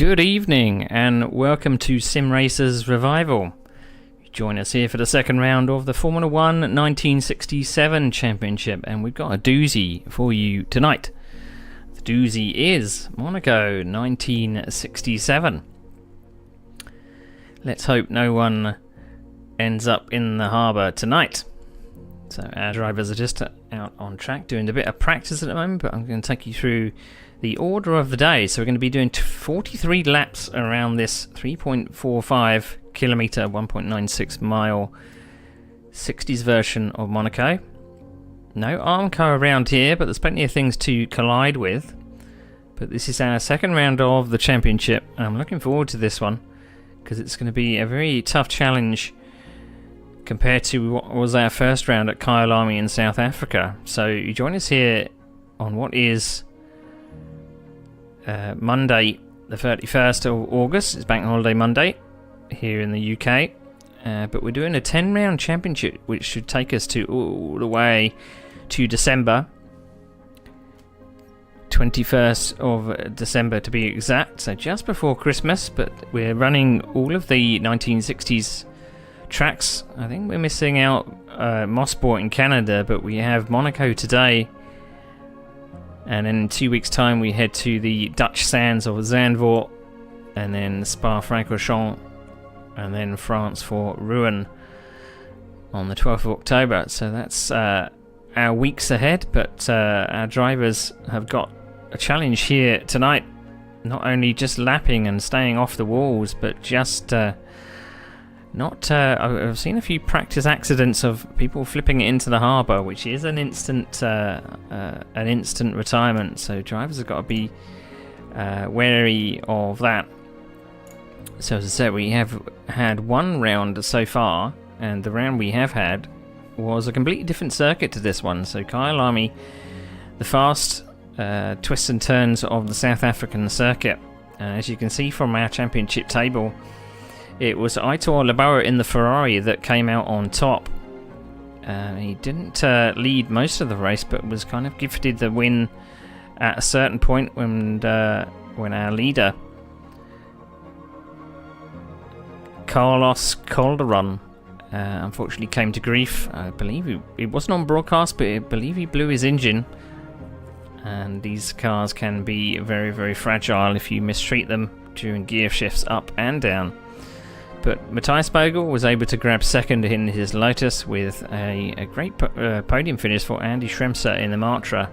Good evening and welcome to SIMRACERS Revival. Join us here for the second round of the Formula 1 1967 Championship, and we've got a doozy for you tonight. The doozy is Monaco 1967. Let's hope no one ends up in the harbour tonight. So our drivers are just out on track doing a bit of practice at the moment, but I'm going to take you through the order of the day. So we're going to be doing 43 laps around this 3.45 kilometre, 1.96 mile 60s version of Monaco. No Armco around here, but there's plenty of things to collide with. But this is our second round of the championship, and I'm looking forward to this one because it's going to be a very tough challenge compared to what was our first round at Carlo in South Africa. So you join us here on what is Monday the 31st of August. It's Bank Holiday Monday here in the UK, but we're doing a 10 round championship which should take us to all the way to December 21st of December to be exact, so just before Christmas. But we're running all of the 1960s tracks. I think we're missing out Mosport in Canada, but we have Monaco today, and then in 2 weeks time we head to the Dutch sands of Zandvoort, and then Spa-Francorchamps, and then France for Rouen on the 12th of October. So that's our weeks ahead, but our drivers have got a challenge here tonight, not only just lapping and staying off the walls, but just I've seen a few practice accidents of people flipping it into the harbour, which is an instant retirement. So drivers have got to be wary of that. So as I said, we have had one round so far, and the round we have had was a completely different circuit to this one. So Kyalami, the fast twists and turns of the South African circuit. As you can see from our championship table, it was Aitor Laboa in the Ferrari that came out on top. He didn't lead most of the race, but was kind of gifted the win at a certain point when our leader, Carlos Calderon, unfortunately came to grief. I believe it wasn't on broadcast, but I believe he blew his engine. And these cars can be very, very fragile if you mistreat them during gear shifts up and down. But Matthias Bogle was able to grab second in his Lotus with a great podium finish for Andy Schremser in the Matra.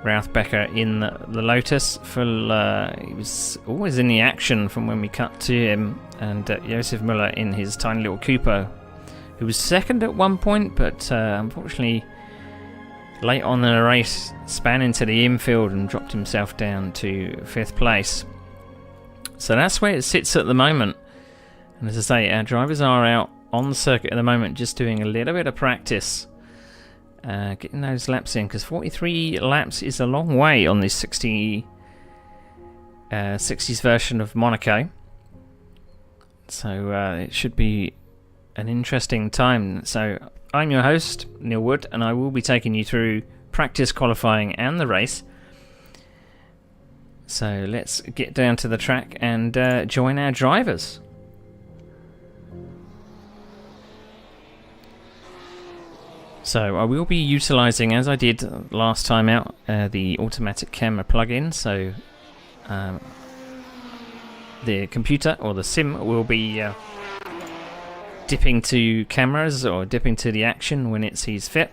Ralph Becker in the Lotus. He was always in the action from when we cut to him. And Josef Muller in his tiny little Cooper, who was second at one point, but unfortunately late on in the race span into the infield and dropped himself down to 5th place. So that's where it sits at the moment. And as I say, our drivers are out on the circuit at the moment just doing a little bit of practice, getting those laps in, because 43 laps is a long way on this 60s version of Monaco. So it should be an interesting time. So I'm your host, Neil Wood, and I will be taking you through practice, qualifying and the race. So let's get down to the track and join our drivers. So I will be utilising, as I did last time out, the automatic camera plug-in. So the computer or the sim will be dipping to cameras or dipping to the action when it sees fit.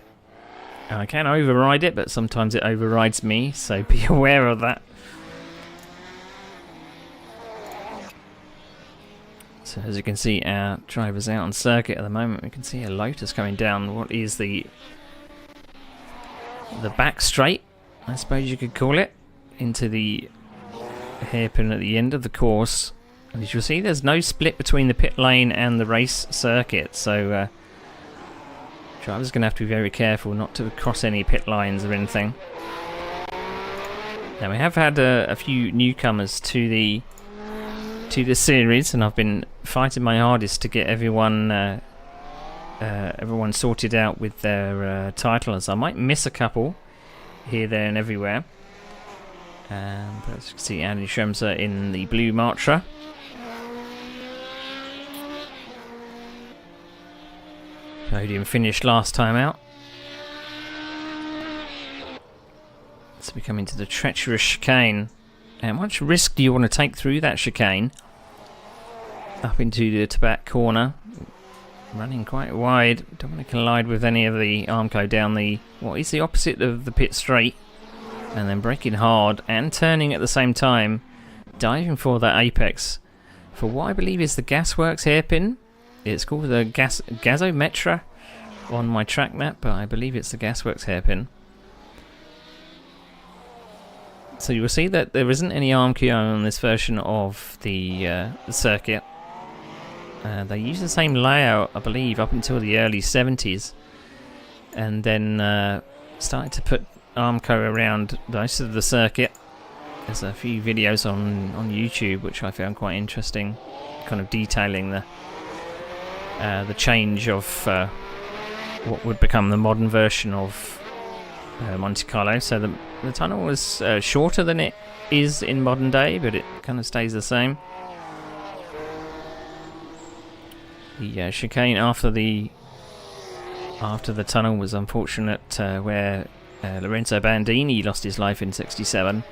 I can override it, but sometimes it overrides me, so be aware of that. So as you can see, our driver's out on circuit at the moment. We can see a Lotus coming down what is the back straight, I suppose you could call it, into the hairpin at the end of the course. And as you'll see, there's no split between the pit lane and the race circuit, so drivers are going to have to be very careful not to cross any pit lines or anything. Now we have had a few newcomers to the series, and I've been fighting my hardest to get everyone sorted out with their titles. I might miss a couple here, there and everywhere, But as you can see, Andy Schremser in the blue Matra. Podium finished last time out. So we come into the treacherous chicane. How much risk do you want to take through that chicane? Up into the back corner. Running quite wide. Don't want to collide with any of the Armco down the... what is the opposite of the pit straight. And then braking hard and turning at the same time. Diving for that apex. For what I believe is the Gasworks hairpin. It's called the Gasometra on my track map, but I believe it's the Gasworks hairpin. So you will see that there isn't any Armco on this version of the circuit. They use the same layout, I believe, up until the early 70s. And then started to put Armco around most of the circuit. There's a few videos on YouTube which I found quite interesting, kind of detailing the change of what would become the modern version of Monte Carlo. So the tunnel was shorter than it is in modern day, but it kind of stays the same. The chicane after the tunnel was unfortunate, where Lorenzo Bandini lost his life in '67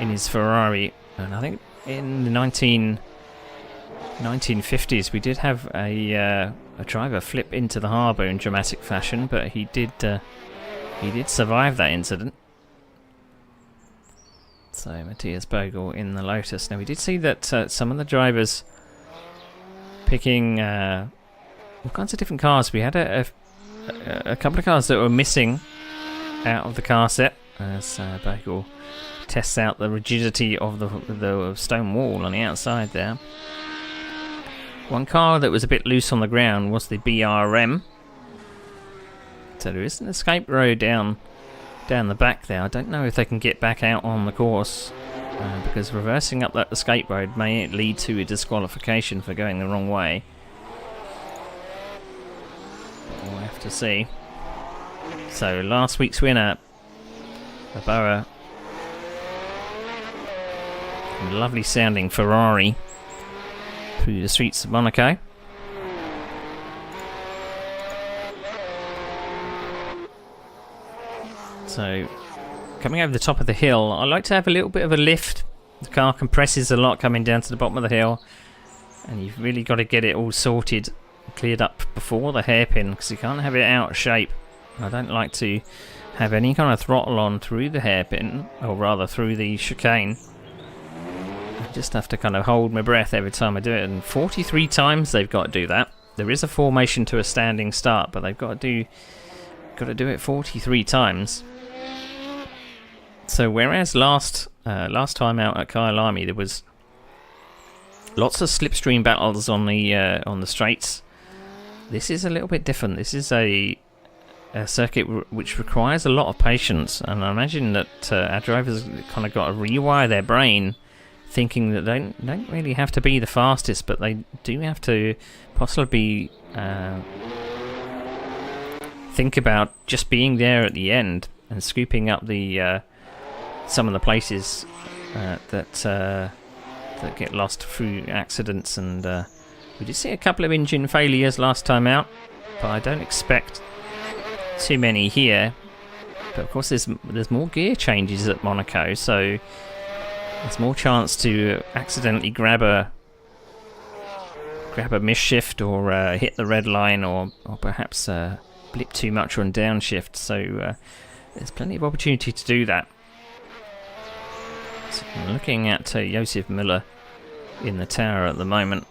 in his Ferrari, and I think in the 1950s we did have a driver flip into the harbour in dramatic fashion, but he did survive that incident. So Matthias Bogle in the Lotus. Now we did see that some of the drivers picking all kinds of different cars. We had a couple of cars that were missing out of the car set as Bogle tests out the rigidity of the stone wall on the outside there. One car that was a bit loose on the ground was the BRM. So there is an escape road down the back there. I don't know if they can get back out on the course, because reversing up that escape road may lead to a disqualification for going the wrong way. We'll have to see. So last week's winner, Laboa, a lovely sounding Ferrari through the streets of Monaco. So, coming over the top of the hill, I like to have a little bit of a lift. The car compresses a lot coming down to the bottom of the hill, and you've really got to get it all sorted, cleared up before the hairpin, because you can't have it out of shape. I don't like to have any kind of throttle on through the hairpin, or rather through the chicane. I just have to kind of hold my breath every time I do it, and 43 times they've got to do that. There is a formation to a standing start, but they've got to do it 43 times. So whereas last time out at Kyalami there was lots of slipstream battles on the straights, this is a little bit different. This is a circuit which requires a lot of patience, and I imagine that our drivers kind of got to rewire their brain, thinking that they don't really have to be the fastest, but they do have to possibly think about just being there at the end and scooping up the some of the places that get lost through accidents. And we did see a couple of engine failures last time out, but I don't expect too many here. But of course there's more gear changes at Monaco, so there's more chance to accidentally grab a misshift or hit the red line, or perhaps blip too much on downshift. So there's plenty of opportunity to do that. So I'm looking at Josef Müller in the tower at the moment.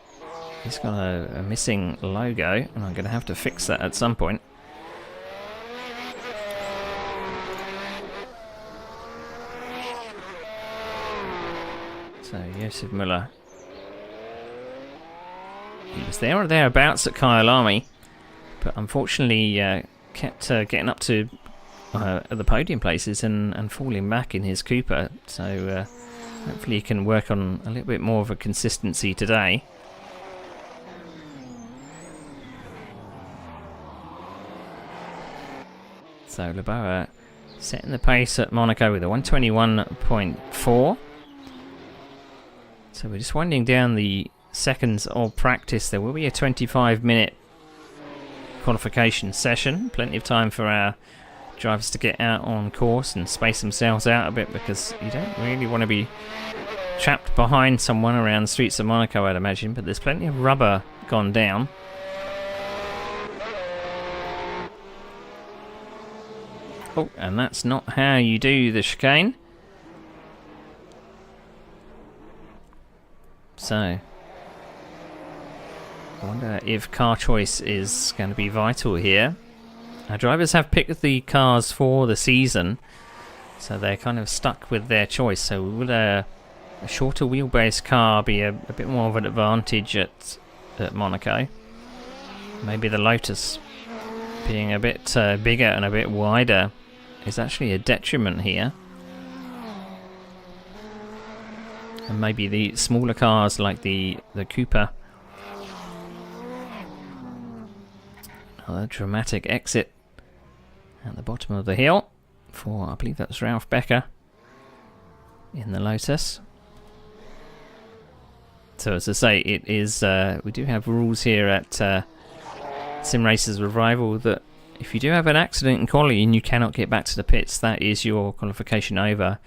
He's got a missing logo, and I'm going to have to fix that at some point. So Josef Müller, he was there or thereabouts at Kyalami, but unfortunately kept getting up to the podium places and falling back in his Cooper. So hopefully he can work on a little bit more of a consistency today. So Laboa Setting the pace at Monaco with a 121.4. So we're just winding down the seconds of practice. There will be a 25-minute qualification session. Plenty of time for our drivers to get out on course and space themselves out a bit, because you don't really want to be trapped behind someone around the streets of Monaco, I'd imagine. But there's plenty of rubber gone down. Oh, and that's not how you do the chicane. So, I wonder if car choice is going to be vital here. Our drivers have picked the cars for the season, so they're kind of stuck with their choice. So would a shorter wheelbase car be a bit more of an advantage at Monaco? Maybe the Lotus being a bit bigger and a bit wider is actually a detriment here. And maybe the smaller cars like the Cooper. Another dramatic exit at the bottom of the hill for, I believe that's Ralph Becker in the Lotus. So as I say, it is we do have rules here at Sim Racers Revival that if you do have an accident in quali and you cannot get back to the pits, that is your qualification over.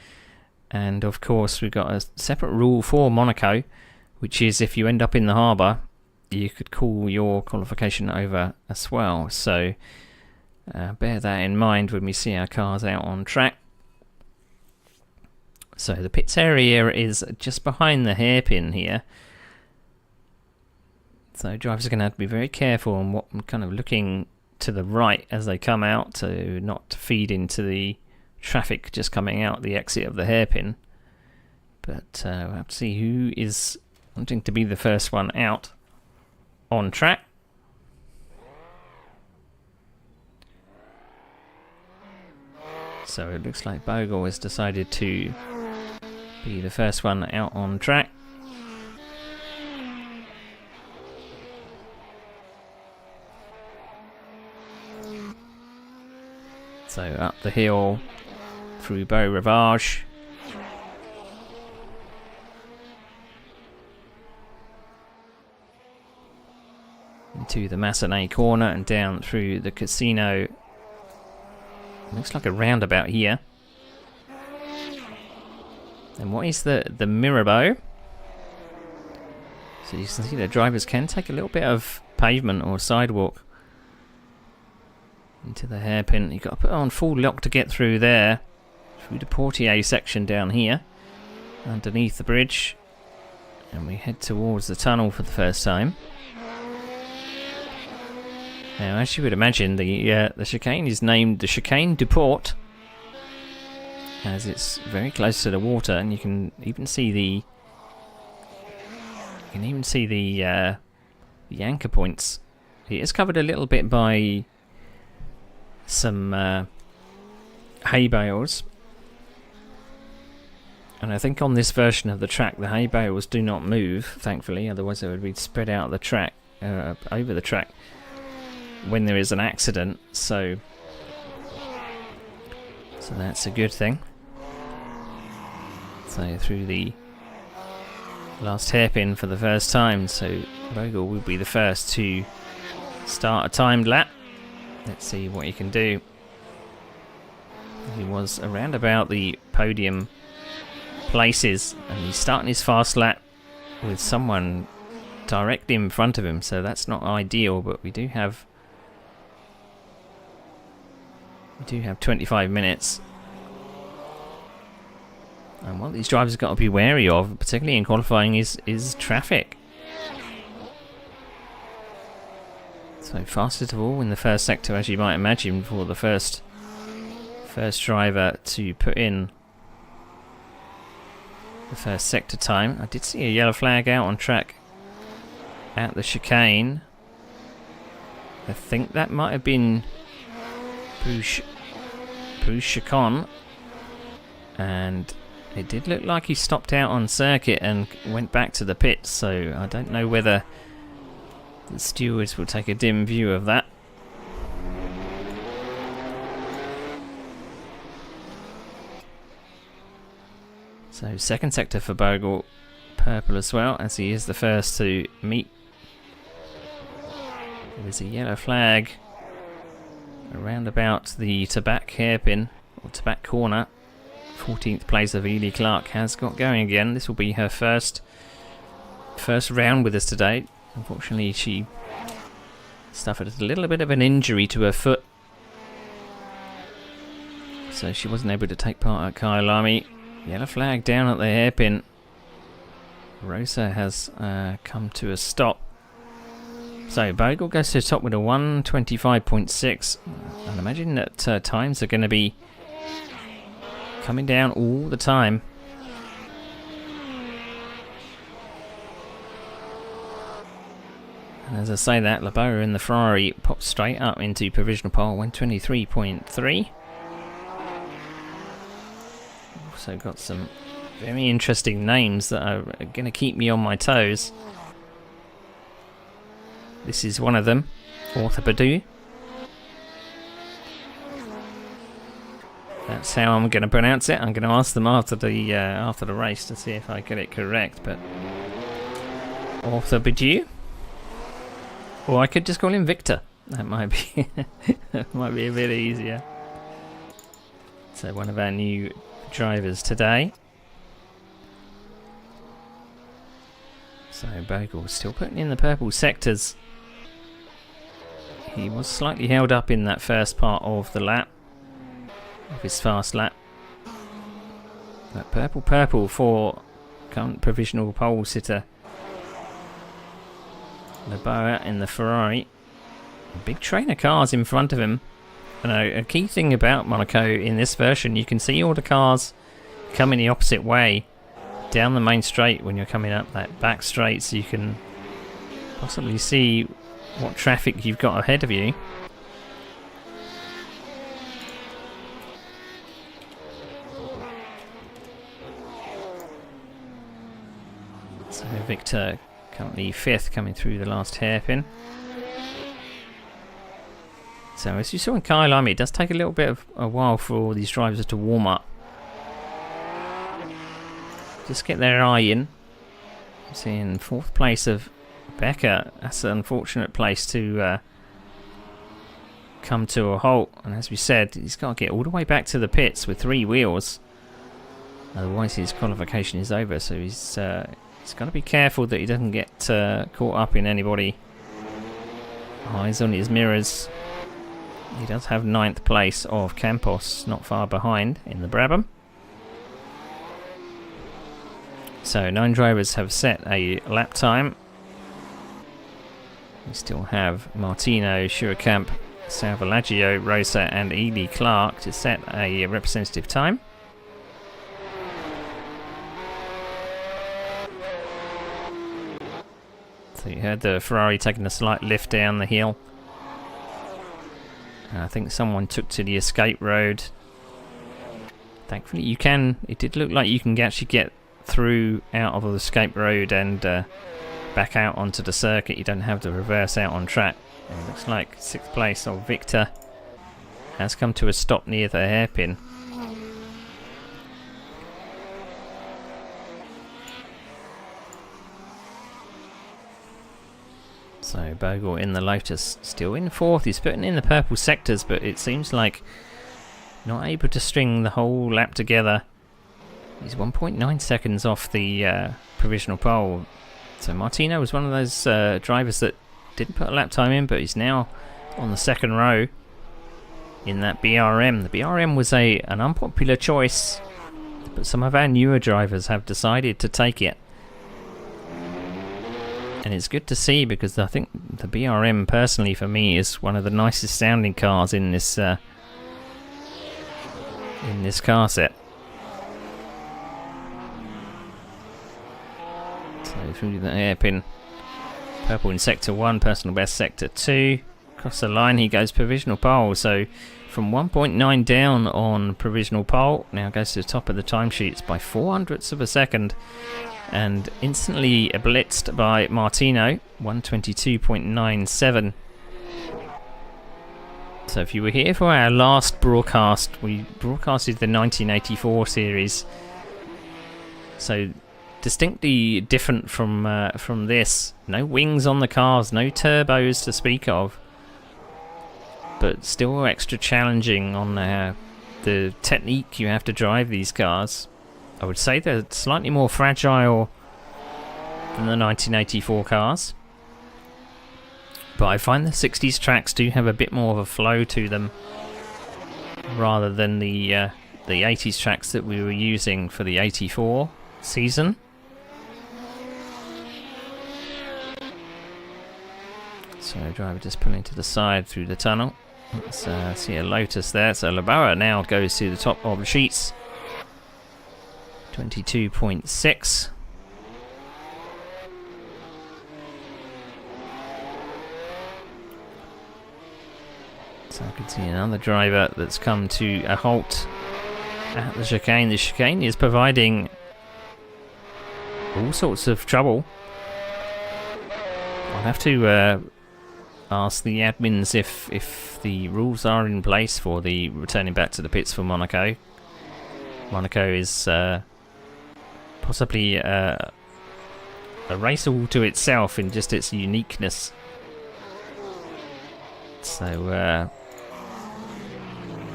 And of course we've got a separate rule for Monaco, which is if you end up in the harbour, you could call your qualification over as well. So bear that in mind when we see our cars out on track. So the pits area is just behind the hairpin here. So drivers are going to have to be very careful on what kind of looking to the right as they come out, to not feed into the traffic just coming out the exit of the hairpin. But we'll have to see who is wanting to be the first one out on track. So it looks like Bogle has decided to be the first one out on track. So up the hill through Beau Rivage. Into the Massenet corner and down through the casino. Looks like a roundabout here. And what is the Mirabeau? So you can see the drivers can take a little bit of pavement or sidewalk into the hairpin. You've got to put on full lock to get through there. Through the Portier section down here. Underneath the bridge. And we head towards the tunnel for the first time. Now, as you would imagine, the chicane is named the Chicane du Port, as it's very close to the water, and you can even see the anchor points. It is covered a little bit by some hay bales, and I think on this version of the track the hay bales do not move, thankfully, otherwise they would be spread out the track over the track when there is an accident. So that's a good thing. So through the last hairpin for the first time, so Bogle will be the first to start a timed lap. Let's see what he can do. He was around about the podium places, and he's starting his fast lap with someone directly in front of him, so that's not ideal, but we do have 25 minutes. And what these drivers have got to be wary of, particularly in qualifying, is traffic. So fastest of all in the first sector, as you might imagine, for the first driver to put in the first sector time. I did see a yellow flag out on track at the chicane. I think that might have been Bruce Chacon, and it did look like he stopped out on circuit and went back to the pits, so I don't know whether the stewards will take a dim view of that. So second sector for Bogle, purple as well, as he is the first to meet. There's a yellow flag around about the Tabac hairpin, or Tabac corner. 14th place of Ely Clark has got going again. This will be her first round with us today. Unfortunately, she suffered a little bit of an injury to her foot, so she wasn't able to take part at Kyalami. Yellow flag down at the hairpin. Rosa has come to a stop. So Bogle goes to the top with a 1:25.6. I'd imagine that times are going to be coming down all the time. And as I say that, Laboa in the Ferrari pops straight up into provisional pole, 1:23.3. Also got some very interesting names that are going to keep me on my toes. This is one of them, Author Badu. That's how I'm going to pronounce it. I'm going to ask them after the race to see if I get it correct. But Author Badu, or I could just call him Victor. That might be that might be a bit easier. So one of our new drivers today. So Bogle still putting in the purple sectors. He was slightly held up in that first part of the lap, of his fast lap. But purple for current provisional pole sitter Laboa in the Ferrari. Big train of cars in front of him. And a key thing about Monaco in this version, you can see all the cars coming the opposite way down the main straight when you're coming up that back straight, so you can possibly see what traffic you've got ahead of you. So Victor currently 5th, coming through the last hairpin. So as you saw in Kyalami, it does take a little bit of a while for all these drivers to warm up. Just get their eye in. I'm seeing 4th place of Becker. That's an unfortunate place to come to a halt. And as we said, he's got to get all the way back to the pits with 3 wheels. Otherwise his qualification is over. So he's got to be careful that he doesn't get caught up in anybody. Eyes on his mirrors. He does have 9th place of Campos, not far behind in the Brabham. So 9 drivers have set a lap time. We still have Martino, Schuerkamp, Salvalaggio, Rosa and Ely Clark to set a representative time. So you heard the Ferrari taking a slight lift down the hill. I think someone took to the escape road. Thankfully it did look like you can actually get through out of the escape road and back out onto the circuit. You don't have to reverse out on track. And it looks like 6th place of Victor has come to a stop near the hairpin. So Bogle in the Lotus, still in 4th. He's putting in the purple sectors, but it seems like not able to string the whole lap together. He's 1.9 seconds off the provisional pole. So Martino was one of those drivers that didn't put a lap time in, but he's now on the 2nd row in that BRM. The BRM was an unpopular choice, but some of our newer drivers have decided to take it. And it's good to see, because I think the BRM personally for me is one of the nicest sounding cars in this car set. So through the hairpin, purple in sector 1, personal best sector 2. Across the line he goes provisional pole. So from 1.9 down on provisional pole, now goes to the top of the timesheets by 0.04 of a second. And instantly blitzed by Martino, 1:22.97. So if you were here for our last broadcast, we broadcasted the 1984 series, So distinctly different from this. No wings on the cars, no turbos to speak of, but still extra challenging on the technique you have to drive these cars. I would say they're slightly more fragile than the 1984 cars, but I find the 60s tracks do have a bit more of a flow to them rather than the 80s tracks that we were using for the 84 season. So driver just pulling to the side through the tunnel. Let's see a Lotus there. So Laboa now goes to the top of the sheets. 22.6. So I can see another driver that's come to a halt at the chicane. The chicane is providing all sorts of trouble. I'll have to ask the admins if the rules are in place for the returning back to the pits for Monaco. Monaco is possibly a race all to itself in just its uniqueness. So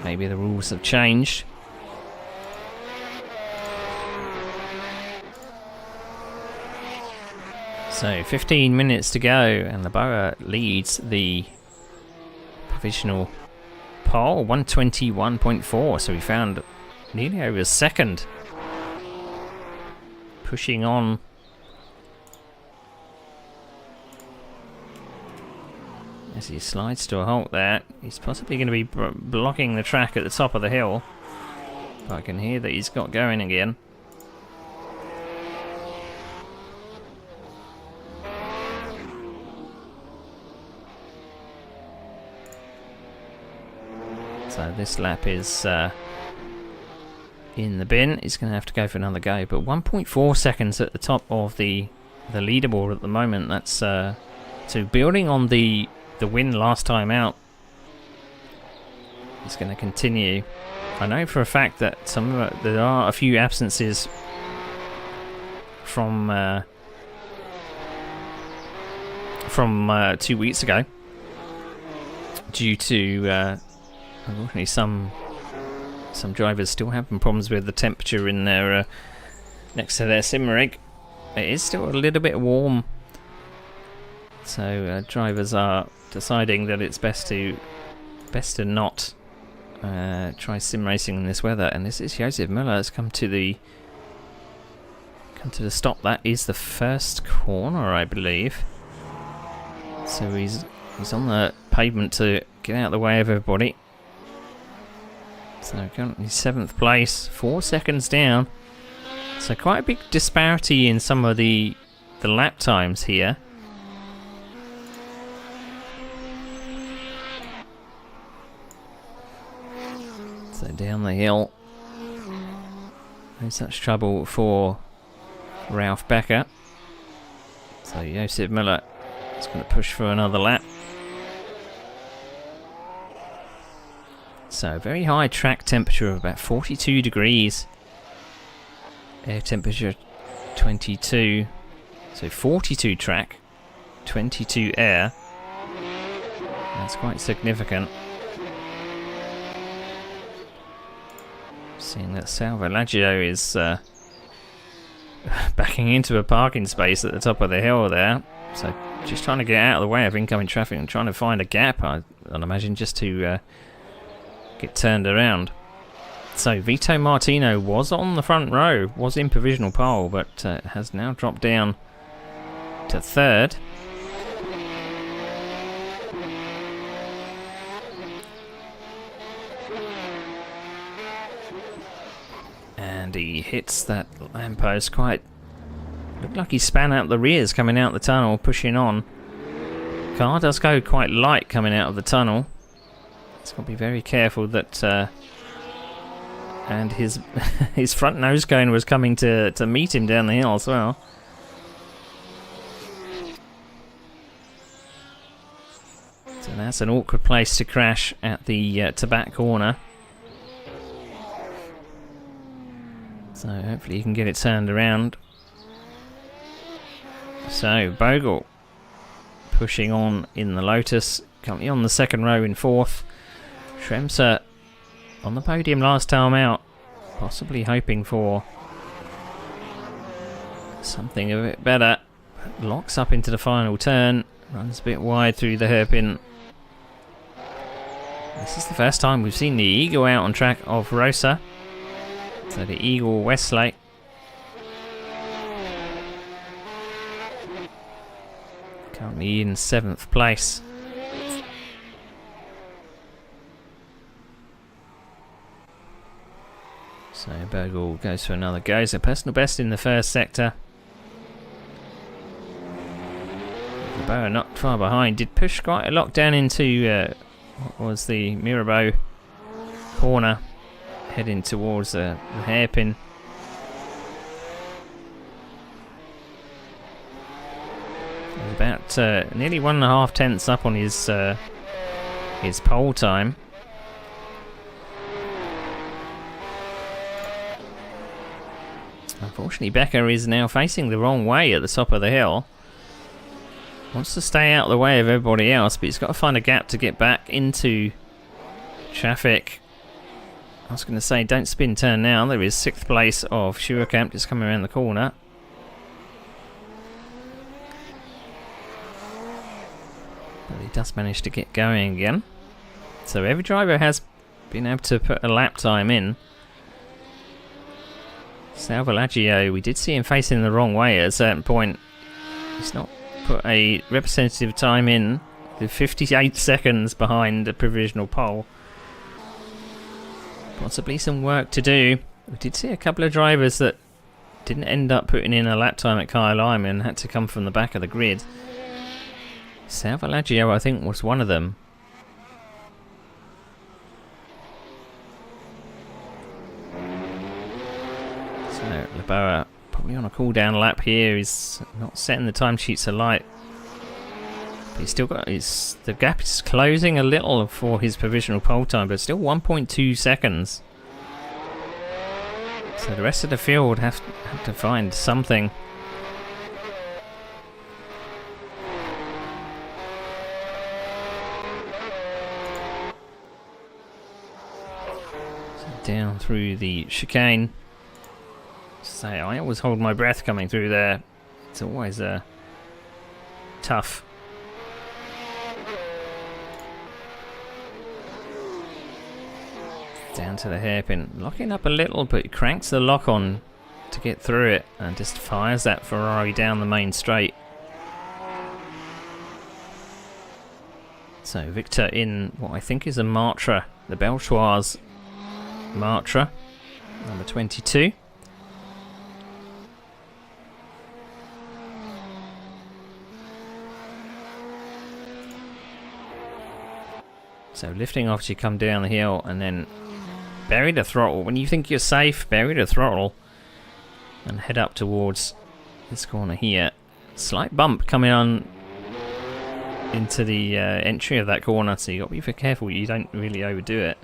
maybe the rules have changed. So 15 minutes to go, and Laboa leads the provisional pole, 121.4. So we found nearly over a second. Pushing on. As he slides to a halt there, he's possibly going to be blocking the track at the top of the hill. But I can hear that he's got going again. So this lap is in the bin. He's going to have to go for another go. But 1.4 seconds at the top of the leaderboard at the moment. That's so building on the win last time out. It's going to continue. I know for a fact that there are a few absences from 2 weeks ago due to unfortunately some drivers still having problems with the temperature in their next to their sim rig. It is still a little bit warm, so drivers are deciding that it's best to not try sim racing in this weather. And this is Josef Müller has come to the stop. That is the first corner, I believe. So he's on the pavement to get out of the way of everybody. So currently 7th place, 4 seconds down. So quite a big disparity in some of the lap times here. So down the hill, no such trouble for Ralf Becker. So Josef Müller is going to push for another lap. So very high track temperature of about 42 degrees. Air temperature 22. So 42 track, 22 air. That's quite significant. Seeing that Salvalaggio is backing into a parking space at the top of the hill there. So just trying to get out of the way of incoming traffic and trying to find a gap, I'd imagine, just to get turned around. So Vito Martino was on the front row, was in provisional pole, but has now dropped down to third. And he hits that lamppost quite... Looked like he span out the rears coming out the tunnel, pushing on. Car does go quite light coming out of the tunnel. He's got to be very careful that... and his his front nose cone was coming to meet him down the hill as well. So that's an awkward place to crash at the to back corner. So hopefully you can get it turned around. So Bogle pushing on in the Lotus, currently on the second row in fourth. Schremser on the podium last time out, possibly hoping for something a bit better. Locks up into the final turn, runs a bit wide through the hairpin. This is the first time we've seen the Eagle out on track of Rosa. So the Eagle Westlake. Currently in 7th place. So Bogle goes for another go. So personal best in the first sector. Mirabeau not far behind. Did push quite a lot down into what was the Mirabeau corner, heading towards the hairpin. About nearly 1.5 tenths up on his pole time. Unfortunately, Becker is now facing the wrong way at the top of the hill. Wants to stay out of the way of everybody else, but he's got to find a gap to get back into traffic. I was going to say, don't spin turn now. There is 6th place of Schuerkamp just coming around the corner. But he does manage to get going again. So every driver has been able to put a lap time in. Salvalaggio, we did see him facing the wrong way at a certain point. He's not put a representative time in. The 58 seconds behind the provisional pole. Possibly some work to do. We did see a couple of drivers that didn't end up putting in a lap time at Kyle Lyman and had to come from the back of the grid. Salvalaggio, I think, was one of them. So Leboa probably on a cool down lap here. He's not setting the timesheets alight. But he's still got the gap is closing a little for his provisional pole time, but still 1.2 seconds. So the rest of the field have to find something. So down through the chicane. So I always hold my breath coming through there. It's always tough. Down to the hairpin, locking up a little, but he cranks the lock on to get through it and just fires that Ferrari down the main straight. So Victor in what I think is a Matra, the Belchois Matra, number 22. So lifting off as you come down the hill and then bury the throttle. When you think you're safe, bury the throttle and head up towards this corner here. Slight bump coming on into the entry of that corner, so you got to be very careful you don't really overdo it.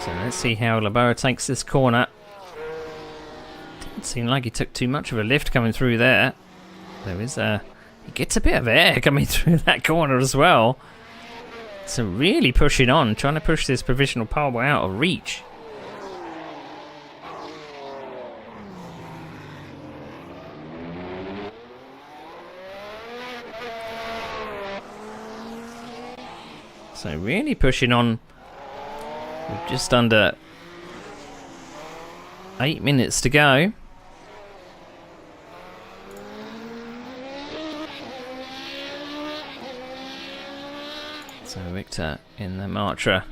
So let's see how Leboa takes this corner. Didn't seem like he took too much of a lift coming through there. There is he gets a bit of air coming through that corner as well. So really pushing on, trying to push this provisional pole out of reach. So really pushing on. With just under 8 minutes to go. So Victor in the Matra.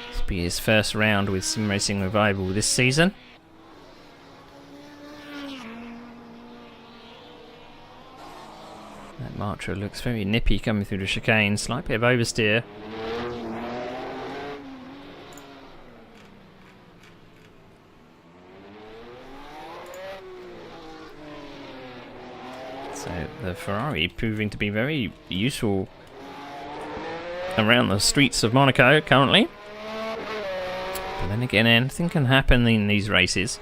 This will be his first round with Sim Racing Revival this season. That Matra looks very nippy coming through the chicane. Slight bit of oversteer. the Ferrari proving to be very useful around the streets of Monaco currently. But then again, anything can happen in these races.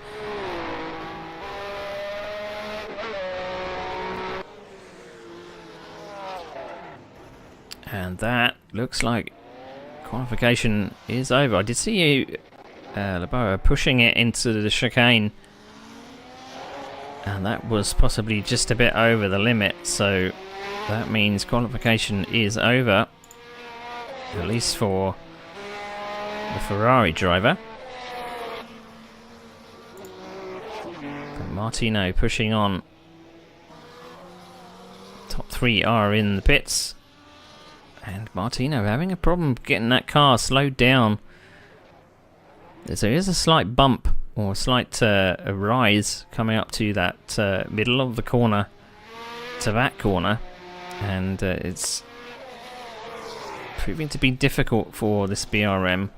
And that looks like qualification is over. I did see Laboa pushing it into the chicane, and that was possibly just a bit over the limit, so that means qualification is over, at least for the Ferrari driver. But Martino pushing on. Top three are in the pits. And Martino having a problem getting that car slowed down. There is a slight bump, or a slight a rise coming up to that middle of the corner to that corner. And it's proving to be difficult for this BRM.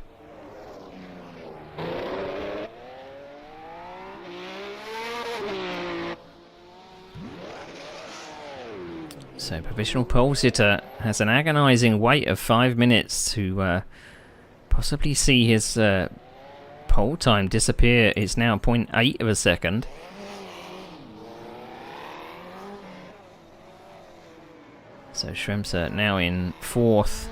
So provisional pole sitter has an agonising wait of 5 minutes to possibly see his pole time disappear. It's now 0.8 of a second. So Schremser now in 4th,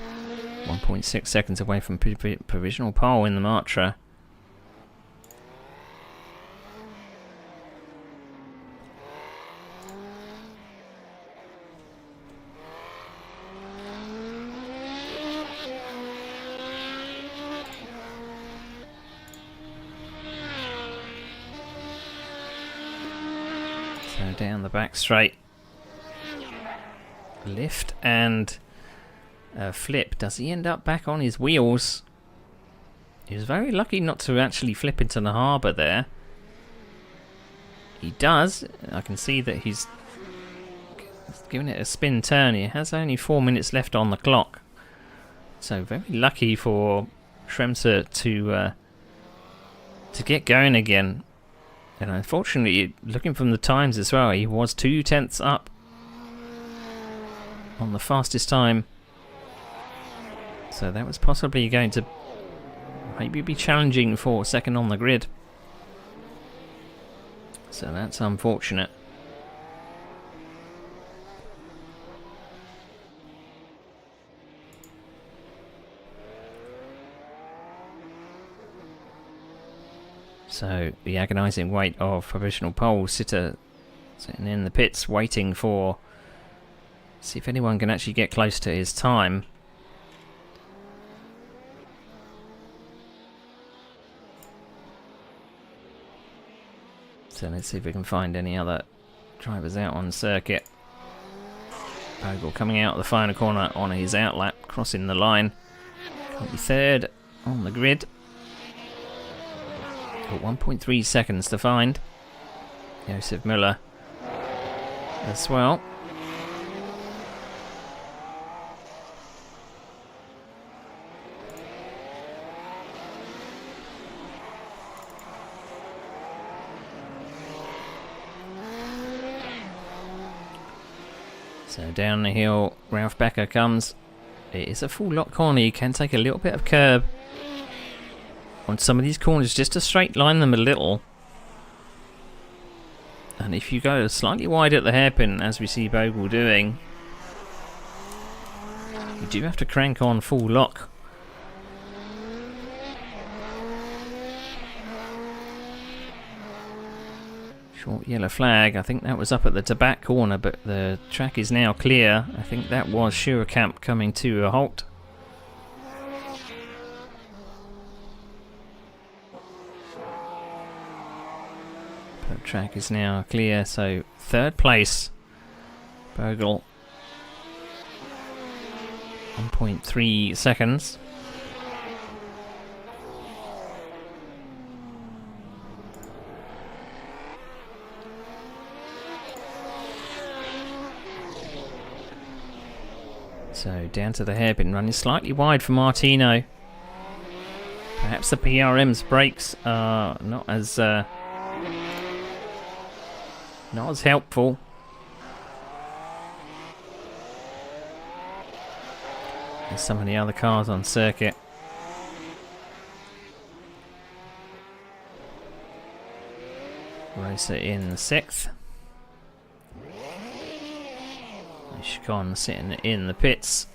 1.6 seconds away from provisional pole in the Matra. So down the back straight, lift and flip. Does he end up back on his wheels? He was very lucky not to actually flip into the harbour there. He does. I can see that he's giving it a spin turn. He has only 4 minutes left on the clock. So very lucky for Schremser to get going again. And unfortunately, looking from the times as well, he was 0.2 up on the fastest time. So that was possibly going to maybe be challenging for second on the grid. So that's unfortunate. So the agonising wait of provisional pole sitter sitting in the pits waiting for, see if anyone can actually get close to his time. So let's see if we can find any other drivers out on the circuit. Bogle coming out of the final corner on his outlap, crossing the line. Can't be third on the grid. Got 1.3 seconds to find. Josef Müller as well. So down the hill, Ralph Becker comes. It is a full lock corner. You can take a little bit of curb on some of these corners just to straight line them a little. And if you go slightly wide at the hairpin, as we see Bogle doing, you do have to crank on full lock. Short yellow flag. I think that was up at the back corner, but the track is now clear. I think that was Schuerkamp coming to a halt. The track is now clear, so third place, Bogle, 1.3 seconds. So down to the hairpin, running slightly wide for Martino. Perhaps the PRM's brakes are not as helpful. as some of the other cars on circuit. Racer in 6th. Chicane sitting in the pits.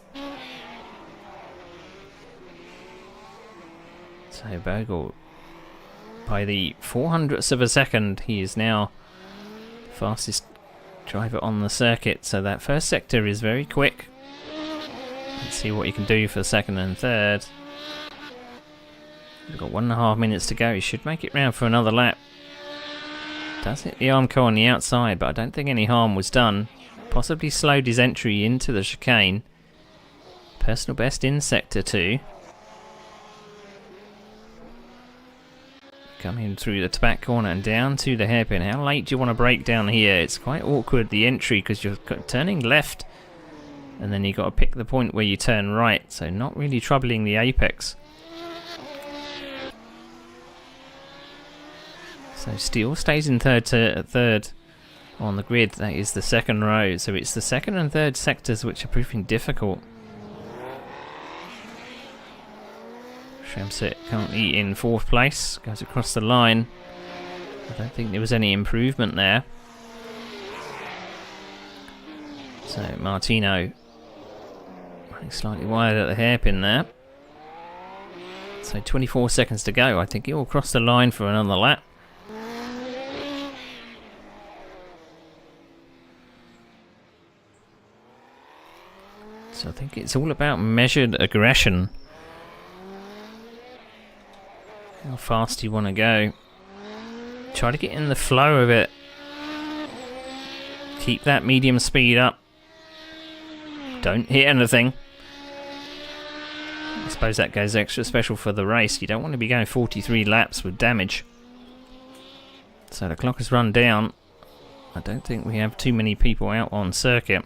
So Bogle, by the 400ths of a second, he is now the fastest driver on the circuit. So that first sector is very quick. Let's see what he can do for second and third. We've got 1.5 minutes to go. He should make it round for another lap. Does hit the Armco on the outside, but I don't think any harm was done. Possibly slowed his entry into the chicane. Personal best in sector 2. Coming through the back corner and down to the hairpin. How late do you want to brake down here? It's quite awkward, the entry, because you're turning left and then you've got to pick the point where you turn right, so not really troubling the apex. So Steele stays in third on the grid. That is the second row, so it's the second and third sectors which are proving difficult. Shamsit currently in 4th place, goes across the line. I don't think there was any improvement there. So Martino running slightly wide at the hairpin there. So 24 seconds to go. I think he'll cross the line for another lap. So I think it's all about measured aggression. How fast you want to go. Try to get in the flow of it. Keep that medium speed up. Don't hit anything. I suppose that goes extra special for the race. You don't want to be going 43 laps with damage. So the clock has run down. I don't think we have too many people out on circuit.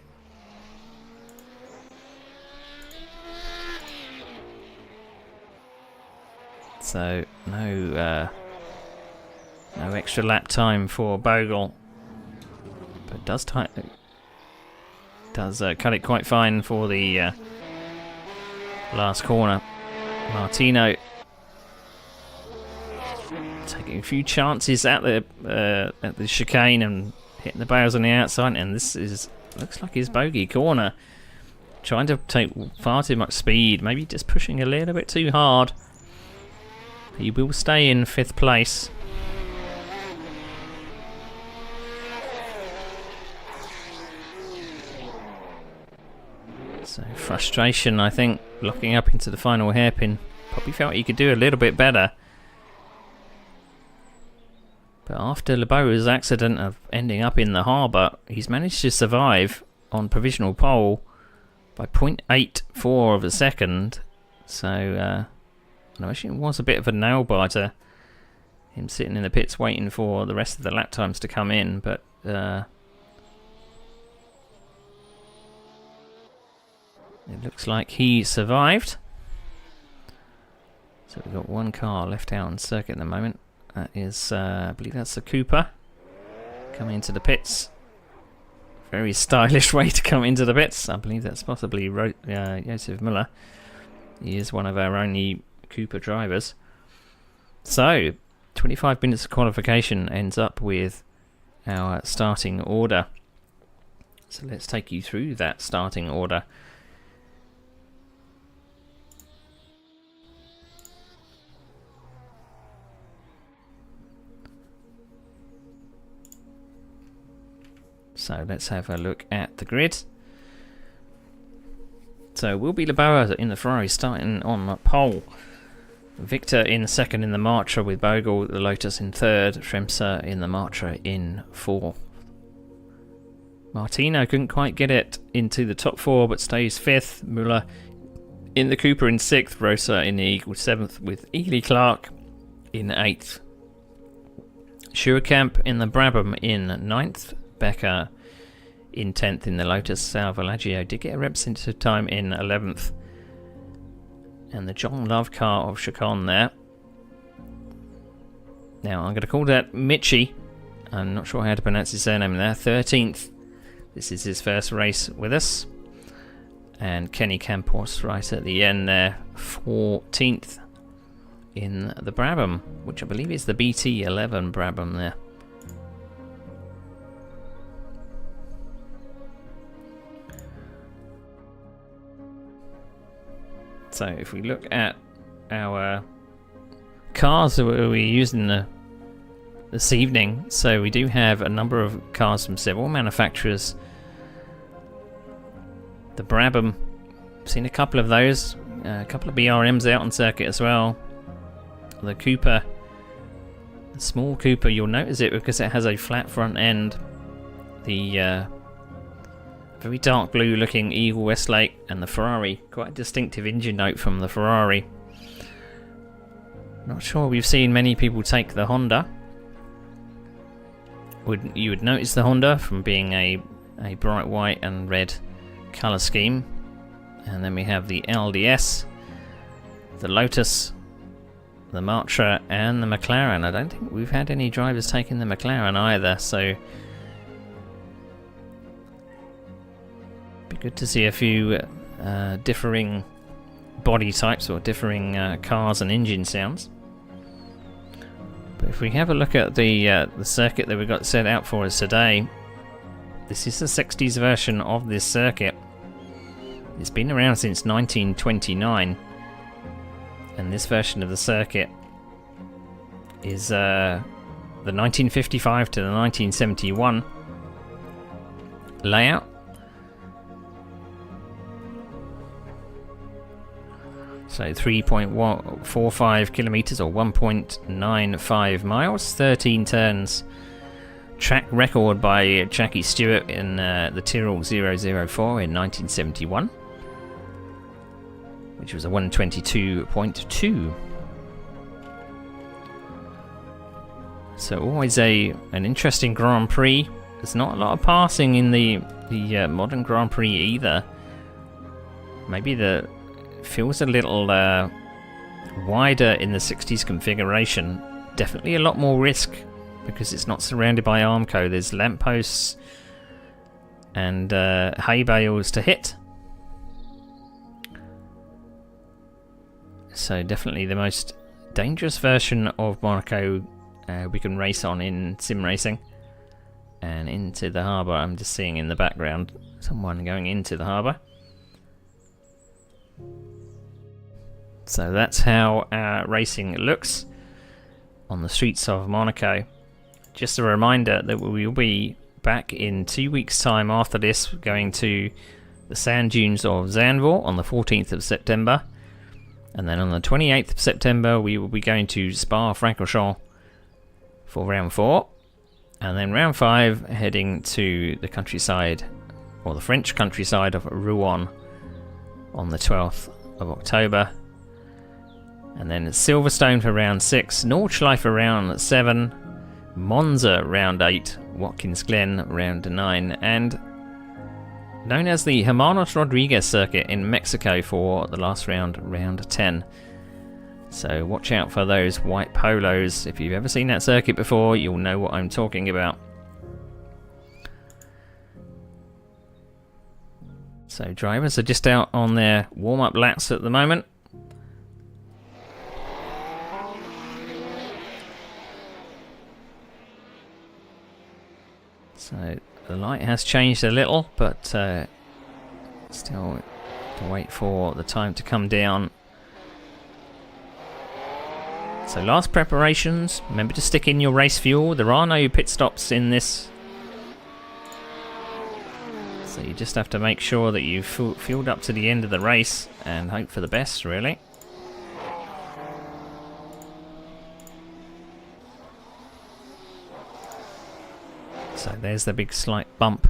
So no extra lap time for Bogle, but does cut it quite fine for the last corner. Martino taking a few chances at the chicane and hitting the bales on the outside, and this looks like his bogey corner. Trying to take far too much speed, maybe just pushing a little bit too hard. He will stay in 5th place. So frustration, I think, locking up into the final hairpin. Probably felt he could do a little bit better. But after Leboa's accident of ending up in the harbour, he's managed to survive on provisional pole by 0.84 of a second. So I wish it was a bit of a nail biter, him sitting in the pits waiting for the rest of the lap times to come in, but it looks like he survived. So we've got one car left out on circuit at the moment. That is, I believe that's the Cooper coming into the pits. Very stylish way to come into the pits. I believe that's possibly Josef Müller. He is one of our only Cooper drivers. So 25 minutes of qualification ends up with our starting order. So let's take you through that starting order. So let's have a look at the grid. So will be Leboa in the Ferrari starting on pole. Victor in second in the Matra with Bogle, the Lotus in third, Schremser in the Matra in fourth. Martino couldn't quite get it into the top 4 but stays 5th. Müller in the Cooper in 6th, Rosa in the Eagle 7th with Ely Clark in 8th. Schuerkamp in the Brabham in 9th, Becker in 10th in the Lotus. Salvalaggio did get a representative time in 11th. And the John Love car of Chicane there. Now I'm going to call that Michi. I'm not sure how to pronounce his surname there. 13th. This is his first race with us. And Kenny Campos right at the end there, 14th in the Brabham, which I believe is the BT11 Brabham there. So if we look at our cars that we're using this evening, so we do have a number of cars from several manufacturers. The Brabham, seen a couple of those, a couple of BRMs out on circuit as well. The Cooper, the small Cooper, you'll notice it because it has a flat front end. The very dark blue looking Eagle Westlake, and the Ferrari, quite a distinctive engine note from the Ferrari. Not sure we've seen many people take the Honda. You would notice the Honda from being a bright white and red colour scheme. And then we have the LDS, the Lotus, the Matra and the McLaren. I don't think we've had any drivers taking the McLaren either, so be good to see a few differing body types or differing cars and engine sounds. But if we have a look at the circuit that we've got set out for us today, this is the 60s version of this circuit. It's been around since 1929, and this version of the circuit is the 1955 to the 1971 layout. So 3.45 kilometers or 1.95 miles, 13 turns. Track record by Jackie Stewart in the Tyrrell 004 in 1971, which was a 122.2. So always an interesting Grand Prix. There's not a lot of passing in the modern Grand Prix either. Maybe feels a little wider in the 60s configuration. Definitely a lot more risk because it's not surrounded by Armco. There's lampposts and hay bales to hit. So definitely the most dangerous version of Monaco we can race on in sim racing. And into the harbour, I'm just seeing in the background someone going into the harbour. So that's how racing looks on the streets of Monaco. Just a reminder that we will be back in 2 weeks' time after this, going to the sand dunes of Zandvoort on the 14th of September. And then on the 28th of September, we will be going to Spa-Francorchamps for round 4. And then round 5, heading to the countryside, or the French countryside of Rouen on the 12th of October. And then Silverstone for round 6, Nordschleife for round 7, Monza round 8, Watkins Glen round 9, and known as the Hermanos Rodriguez circuit in Mexico for the last round, round 10. So watch out for those white polos. If you've ever seen that circuit before, you'll know what I'm talking about. So drivers are just out on their warm-up laps at the moment. So the light has changed a little, but still to wait for the time to come down. So last preparations, remember to stick in your race fuel. There are no pit stops in this. So you just have to make sure that you've fueled up to the end of the race and hope for the best, really. So there's the big slight bump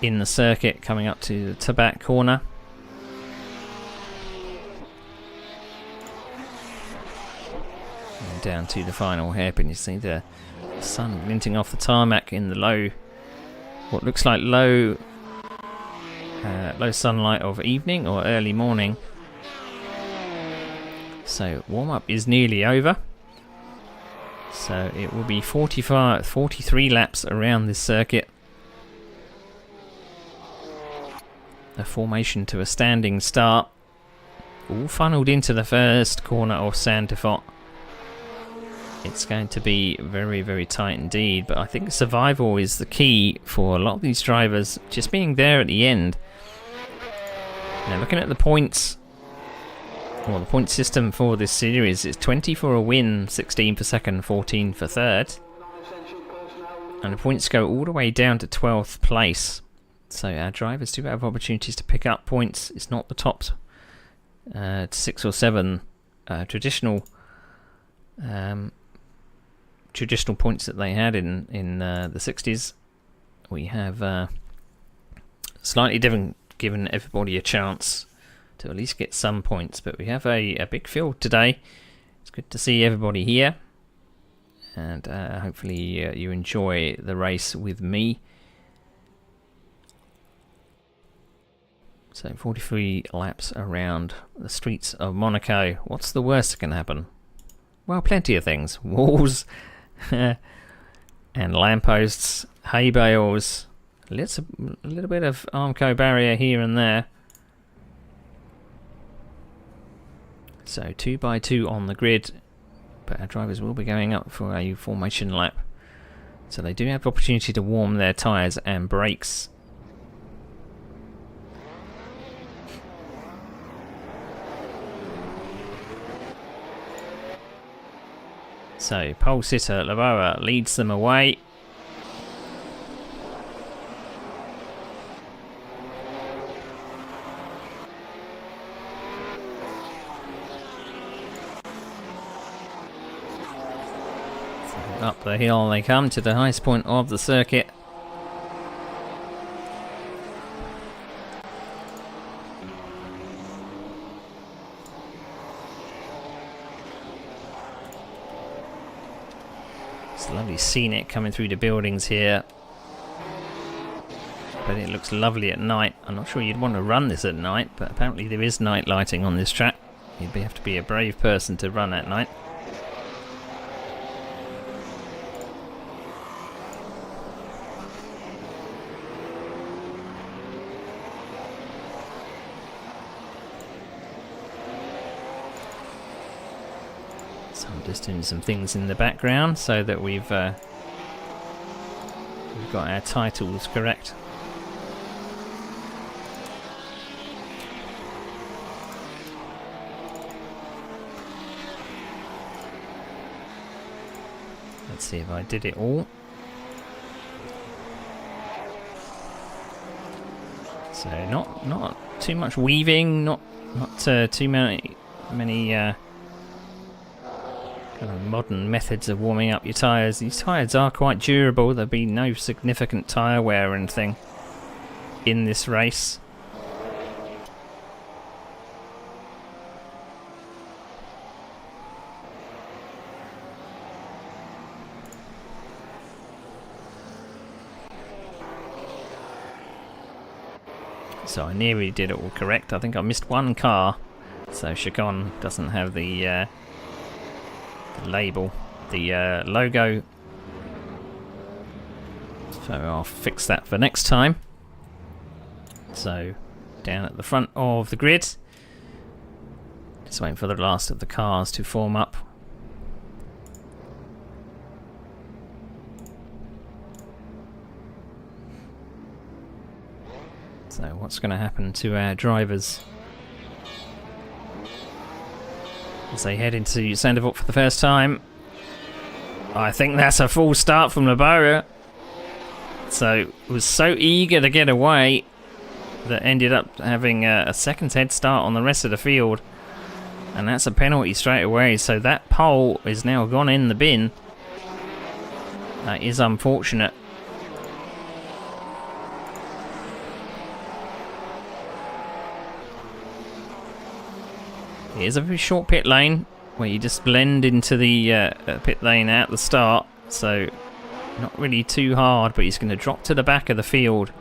in the circuit coming up to the Tabat corner. And down to the final hairpin. You see the sun glinting off the tarmac in the low, what looks like low sunlight of evening or early morning. So warm-up is nearly over. So it will be 43 laps around this circuit. the formation to a standing start. All funneled into the first corner of Santifot. It's going to be very, very tight indeed, but I think survival is the key for a lot of these drivers, just being there at the end. Now looking at the points, well, the point system for this series is 20 for a win, 16 for second, 14 for third. And the points go all the way down to 12th place. So our drivers do have opportunities to pick up points. It's not the top 6 or 7 traditional points that they had in the 60s. We have slightly different, given everybody a chance to at least get some points, but we have a big field today. It's good to see everybody here, and hopefully you enjoy the race with me. So 43 laps around the streets of Monaco. What's the worst that can happen? Well, plenty of things. Walls and lampposts, hay bales, a little bit of Armco barrier here and there. So 2x2 on the grid, but our drivers will be going up for a formation lap. So they do have opportunity to warm their tyres and brakes. So pole sitter Laboa leads them away. So up the hill they come to the highest point of the circuit. It's lovely scenic coming through the buildings here, but it looks lovely at night. I'm not sure you'd want to run this at night, but apparently there is night lighting on this track. You'd have to be a brave person to run at night. So I'm just doing some things in the background so that we've got our titles correct. Let's see if I did it all. So not too much weaving, not too many kind of modern methods of warming up your tyres. These tyres are quite durable. There'll be no significant tyre wear or anything in this race. So I nearly did it all correct. I think I missed one car. So Chacon doesn't have the label, the logo. So I'll fix that for next time. So down at the front of the grid. Just waiting for the last of the cars to form up. So what's going to happen to our drivers as they head into Sandervoort for the first time? I think that's a full start from Laboa. So was so eager to get away that ended up having a second head start on the rest of the field. And that's a penalty straight away. So that pole is now gone in the bin. That is unfortunate. Here's a very short pit lane where you just blend into the pit lane at the start, so not really too hard, but he's going to drop to the back of the field.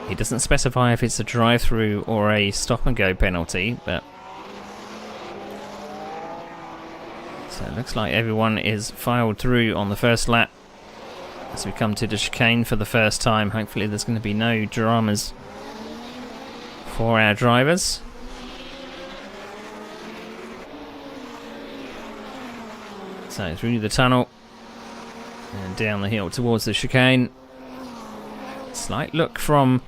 He doesn't specify if it's a drive-through or a stop-and-go penalty, but so it looks like everyone is filed through on the first lap. as we come to the chicane for the first time. Hopefully there's going to be no dramas for our drivers. So through the tunnel and down the hill towards the chicane. Slight look from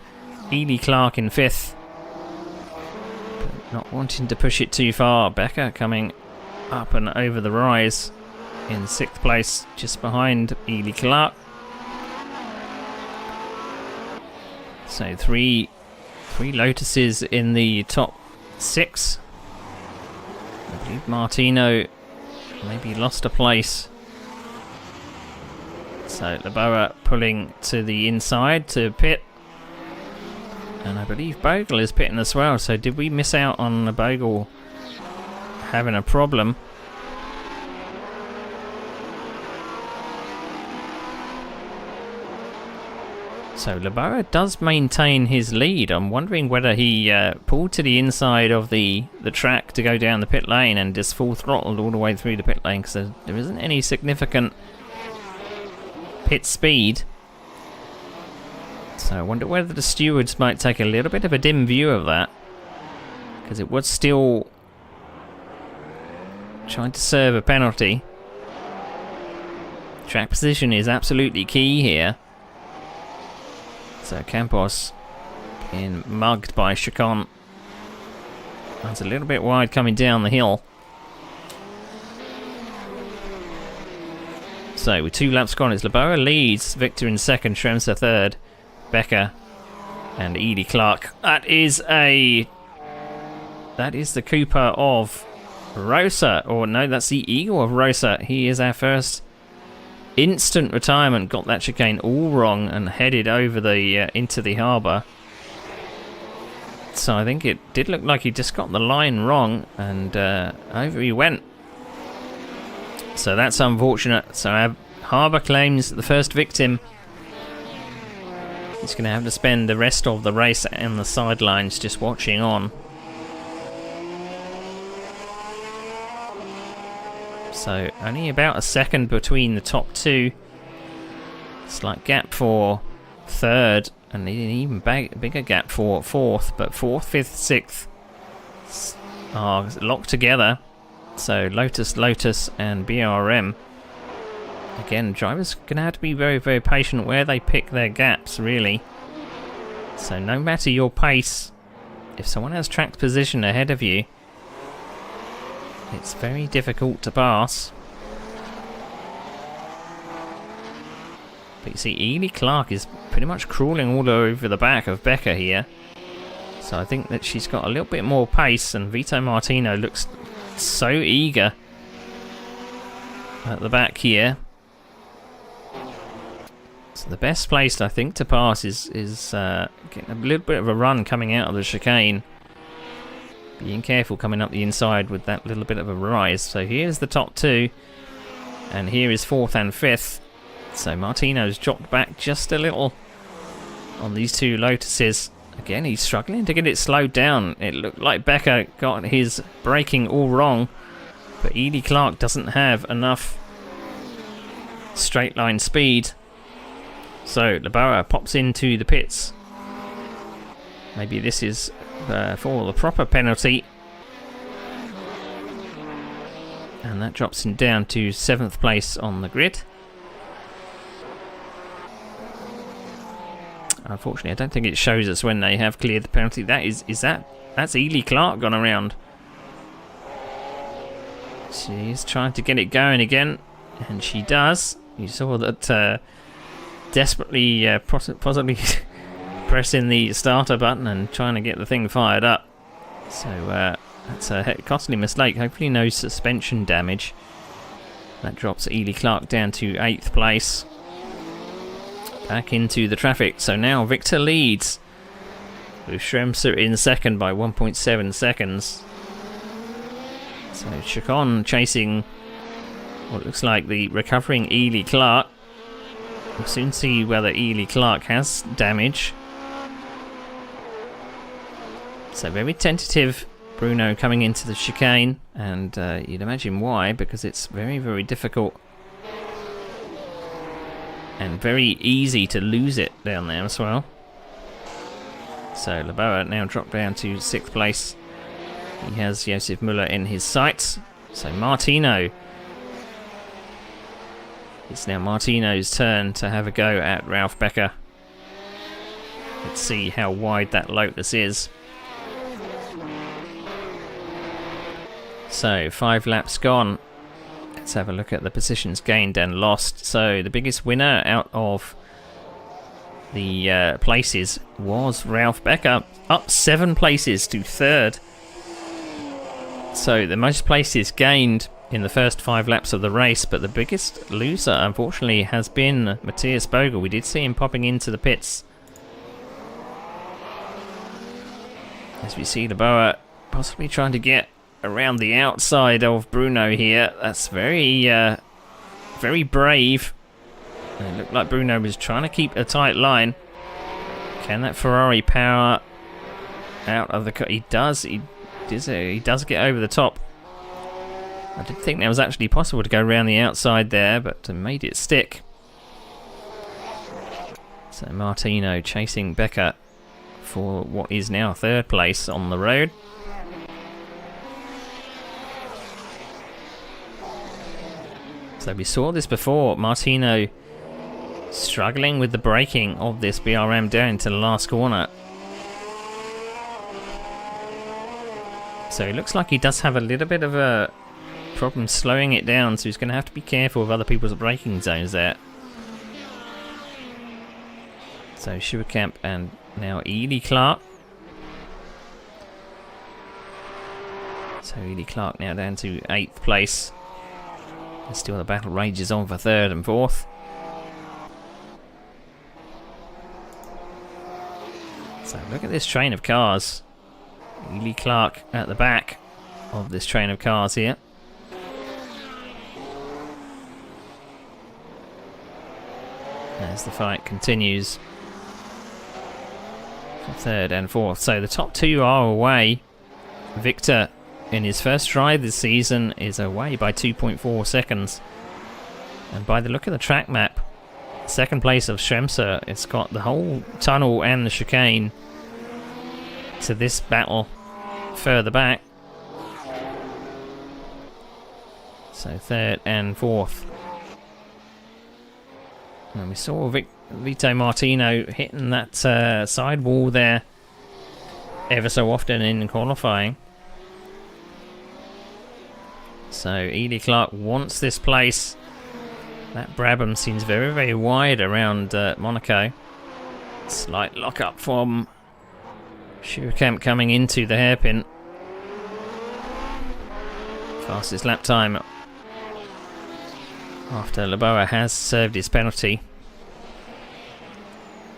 Ely Clark in 5th, but not wanting to push it too far. Becker coming up and over the rise in 6th place, just behind Ely Clark. So three Lotuses in the top 6. I believe Martino maybe lost a place. So Laboa pulling to the inside to pit. And I believe Bogle is pitting as well. So did we miss out on Bogle having a problem? So Laboa does maintain his lead. I'm wondering whether he pulled to the inside of the track to go down the pit lane and just full throttled all the way through the pit lane, because there isn't any significant pit speed. So I wonder whether the stewards might take a little bit of a dim view of that, because it was still trying to serve a penalty. Track position is absolutely key here. So Campos being mugged by Chacon. That's a little bit wide coming down the hill. So with 2 laps gone, it's Laboa leads, Victor in 2nd, Schremser 3rd, Becker and Ely Clark. That is the Cooper of Rosa, or no, that's the Eagle of Rosa. He is our first instant retirement. Got that chicane all wrong and headed over the into the harbour. So I think it did look like he just got the line wrong, and over he went. So that's unfortunate. So our harbour claims the first victim. He's going to have to spend the rest of the race on the sidelines just watching on. So only about a second between the top 2. Slight gap for 3rd, and an even bigger gap for 4th. But 4th, 5th, 6th are locked together. So Lotus, and BRM. Again, drivers going to have to be very, very patient where they pick their gaps, really. So no matter your pace, if someone has track position ahead of you, it's very difficult to pass. But you see, Ely Clark is pretty much crawling all over the back of Becker here. So I think that she's got a little bit more pace, and Vito Martino looks so eager at the back here. So the best place, I think, to pass is getting a little bit of a run coming out of the chicane. Being careful coming up the inside with that little bit of a rise. So here's the top 2, and here is 4th and 5th. So Martino's dropped back just a little on these 2 Lotuses. Again, he's struggling to get it slowed down. It looked like Becker got his braking all wrong, but Ely Clark doesn't have enough straight line speed. So Laboa pops into the pits. Maybe this is for the proper penalty, and that drops him down to 7th place on the grid. Unfortunately, I don't think it shows us when they have cleared the penalty. That's Ely Clark gone around. She's trying to get it going again, and she does. You saw that desperately possibly pressing the starter button and trying to get the thing fired up. So that's a costly mistake. Hopefully no suspension damage. That drops Ely Clark down to 8th place. Back into the traffic. So now Victor leads, with Schremser in 2nd by 1.7 seconds. So Chacon chasing what looks like the recovering Ely Clark. We'll soon see whether Ely Clark has damage. So very tentative Bruno coming into the chicane, and you'd imagine why, because it's very, very difficult And very easy to lose it down there as well. So Laboa now dropped down to 6th place. He has Josef Müller in his sights. So Martino. It's now Martino's turn to have a go at Ralf Becker. Let's see how wide that Lotus is. So 5 laps gone. Let's have a look at the positions gained and lost. So the biggest winner out of the places was Ralf Becker, up 7 places to 3rd. So the most places gained in the first 5 laps of the race, but the biggest loser unfortunately has been Matthias Bogle. We did see him popping into the pits. As we see Laboa possibly trying to get around the outside of Bruno here. That's very brave. It looked like Bruno was trying to keep a tight line. Can that Ferrari power out of the car? He does. He does get over the top. I didn't think that was actually possible to go around the outside there, but made it stick. So Martino chasing Becker for what is now 3rd place on the road. So we saw this before, Martino struggling with the braking of this BRM down to the last corner. So it looks like he does have a little bit of a problem slowing it down, so he's going to have to be careful of other people's braking zones there. So Schuerkamp and now Ely Clark. So Ely Clark now down to 8th place. And still the battle rages on for 3rd and 4th. So look at this train of cars. Ely Clark at the back of this train of cars here. As the fight continues for 3rd and 4th. So the top 2 are away. Victor, in his first try this season, is away by 2.4 seconds. And by the look of the track map, 2nd place of Schremser, it's got the whole tunnel and the chicane to this battle further back. So 3rd and 4th. And we saw Vito Martino hitting that side wall there ever so often in qualifying. So Ely Clark wants this place. That Brabham seems very, very wide around Monaco. Slight lock up from Schuerkamp coming into the hairpin. Fastest lap time after Laboa has served his penalty.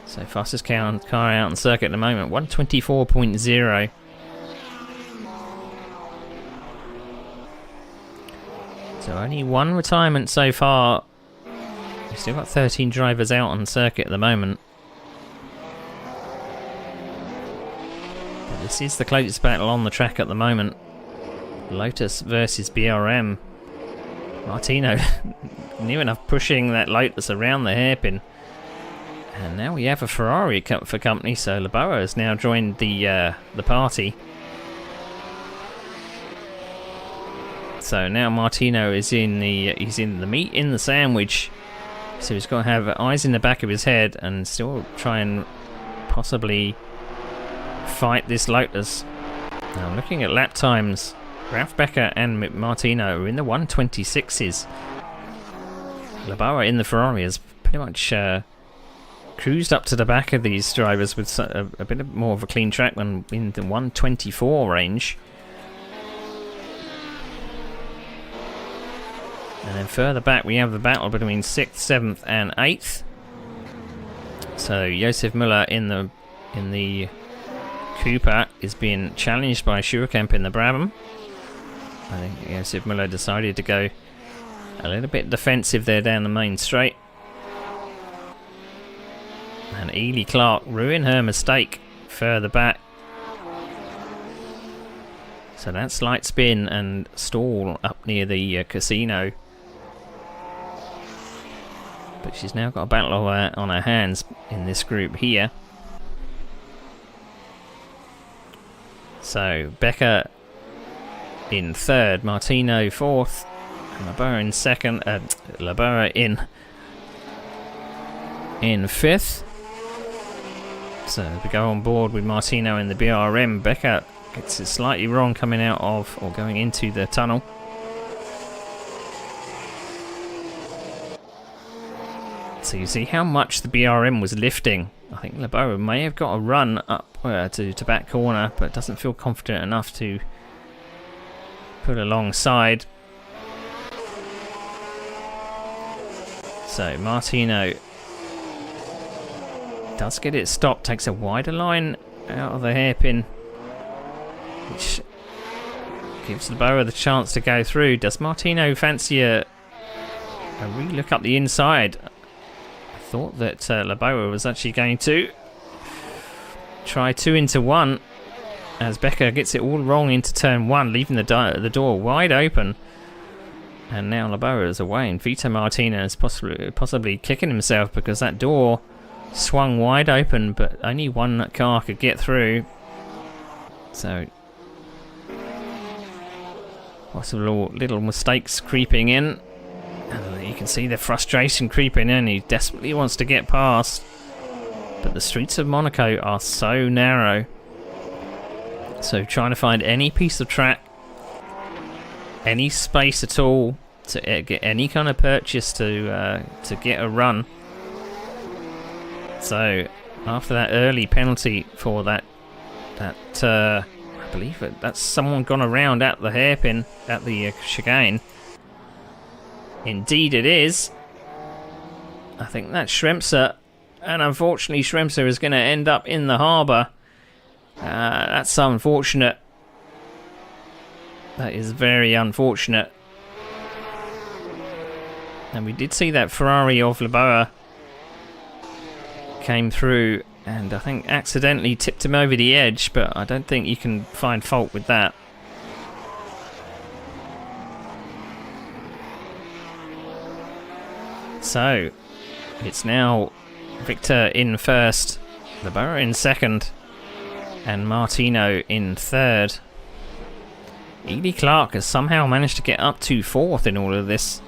So fastest car out on circuit at the moment, 124.0. So only 1 retirement so far. We've still got 13 drivers out on circuit at the moment. But this is the closest battle on the track at the moment. Lotus versus BRM. Martino near enough pushing that Lotus around the hairpin. And now we have a Ferrari for company, so Laboa has now joined the party. So now Martino is in the meat in the sandwich. So he's got to have eyes in the back of his head and still try and possibly fight this Lotus. Now looking at lap times, Ralf Becker and Martino are in the 126s. Laboa in the Ferrari has pretty much cruised up to the back of these drivers with a bit more of a clean track than in the 124 range. And then further back we have the battle between 6th, 7th and 8th. So Josef Müller in the Cooper is being challenged by Schuerkamp in the Brabham. I think Josef Müller decided to go a little bit defensive there down the main straight. And Ely Clark ruined her mistake further back. So that slight spin and stall up near the casino But she's now got a battle on her hands in this group here. So Becca in third, Martino fourth, and Laboa in second. Laboa in fifth. So we go on board with Martino in the BRM. Becca gets it slightly wrong coming out of or going into the tunnel. So you see how much the BRM was lifting. I think Laboa may have got a run up to back corner, but doesn't feel confident enough to put alongside. So Martino does get it stopped, takes a wider line out of the hairpin, which gives Laboa the chance to go through. Does Martino fancy a re-look up the inside? I thought that Laboa was actually going to try 2 into 1 as Becca gets it all wrong into turn 1, leaving the door wide open. And now Laboa is away, and Vito Martino is possibly kicking himself because that door swung wide open, but only one car could get through. So possible little mistakes creeping in. And you can see the frustration creeping in. He desperately wants to get past, but the streets of Monaco are so narrow. So trying to find any piece of track, any space at all to get any kind of purchase to get a run. So after that early penalty for that I believe that's someone gone around at the hairpin at the chicane. Indeed it is. I think that's Schremser, and unfortunately Schremser is going to end up in the harbour. That's unfortunate. That is very unfortunate. And we did see that Ferrari of Laboa came through and I think accidentally tipped him over the edge, but I don't think you can find fault with that. So it's now Victor in first, Laboa in second, and Martino in third. Ely Clark has somehow managed to get up to fourth in all of this.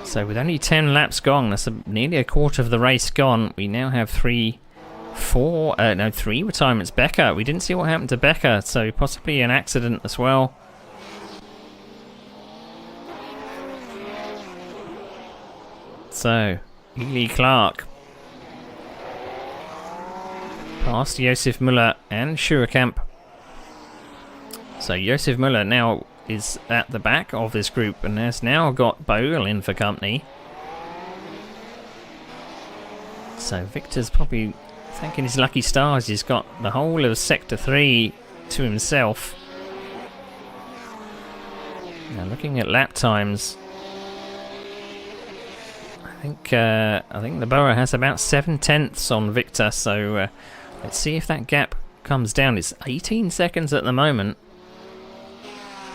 So with only 10 laps gone, that's nearly a quarter of the race gone. We now have 3 retirements. Becca, we didn't see what happened to Becca, so possibly an accident as well. So, Ely Clark past Josef Müller and Schurekamp. So Josef Müller now is at the back of this group and has now got Bogle in for company. So Victor's probably thanking his lucky stars. He's got the whole of Sector 3 to himself. Now looking at lap times, I think Laboa has about 7/10 on Victor, so let's see if that gap comes down. It's 18 seconds at the moment.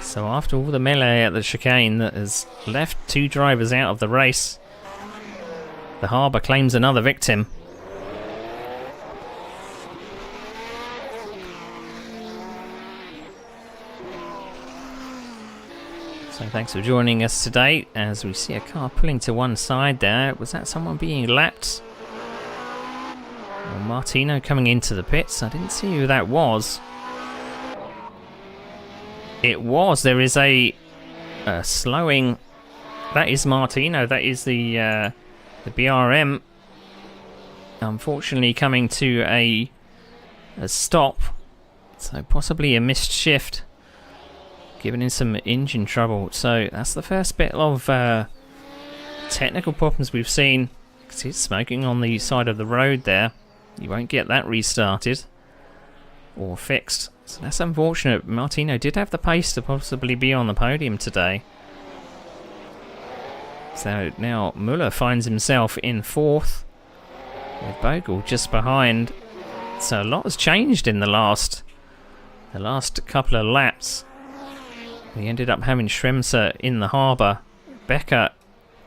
So after all the melee at the chicane that has left 2 drivers out of the race, the harbour claims another victim. So thanks for joining us today as we see a car pulling to one side there. Was that someone being lapped? Well, Martino coming into the pits. I didn't see who that was. It was. There is a slowing. That is Martino. That is the BRM. Unfortunately, coming to a stop. So possibly a missed shift, giving him some engine trouble. So that's the first bit of technical problems we've seen. See, it's smoking on the side of the road there. You won't get that restarted or fixed. So that's unfortunate. Martino did have the pace to possibly be on the podium today. So now Müller finds himself in fourth, with Bogle just behind. So a lot has changed in the last couple of laps. We ended up having Schremser in the harbour. Rebecca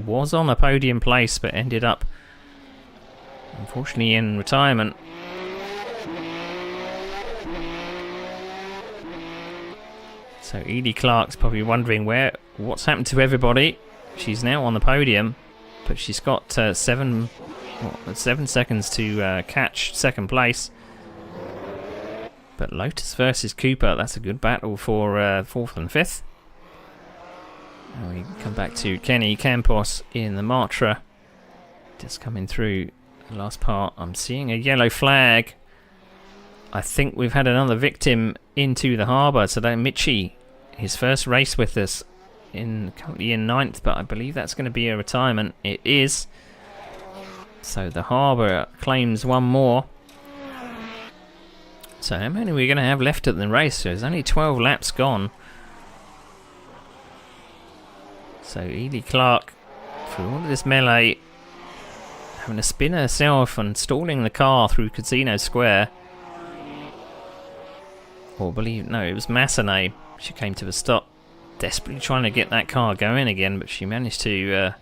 was on a podium place, but ended up, unfortunately, in retirement. So Edie Clark's probably wondering what's happened to everybody. She's now on the podium, but she's got 7 seconds to catch second place. But Lotus versus Cooper, that's a good battle for 4th and 5th. And we come back to Kenny Campos in the Matra. Just coming through the last part. I'm seeing a yellow flag. I think we've had another victim into the harbour. So that Mitchie, his first race with us, currently in 9th, but I believe that's going to be a retirement. It is. So the harbour claims one more. So how many are we going to have left at the race? There's only 12 laps gone. So Edie Clark, through all of this melee, having to spin herself and stalling the car through Casino Square. Or no, it was Massenet. She came to a stop, desperately trying to get that car going again, but she managed to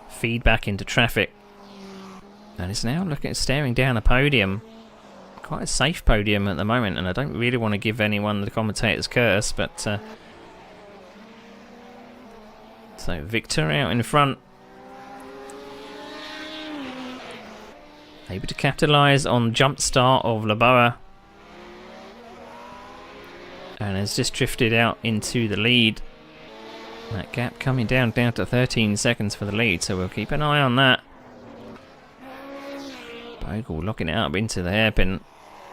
feed back into traffic. And is now staring down a podium. Quite a safe podium at the moment, and I don't really want to give anyone the commentator's curse, but so Victor out in front, able to capitalise on jump start of Laboa, and has just drifted out into the lead. That gap coming down to 13 seconds for the lead, so we'll keep an eye on that. Bogle locking it up into the hairpin.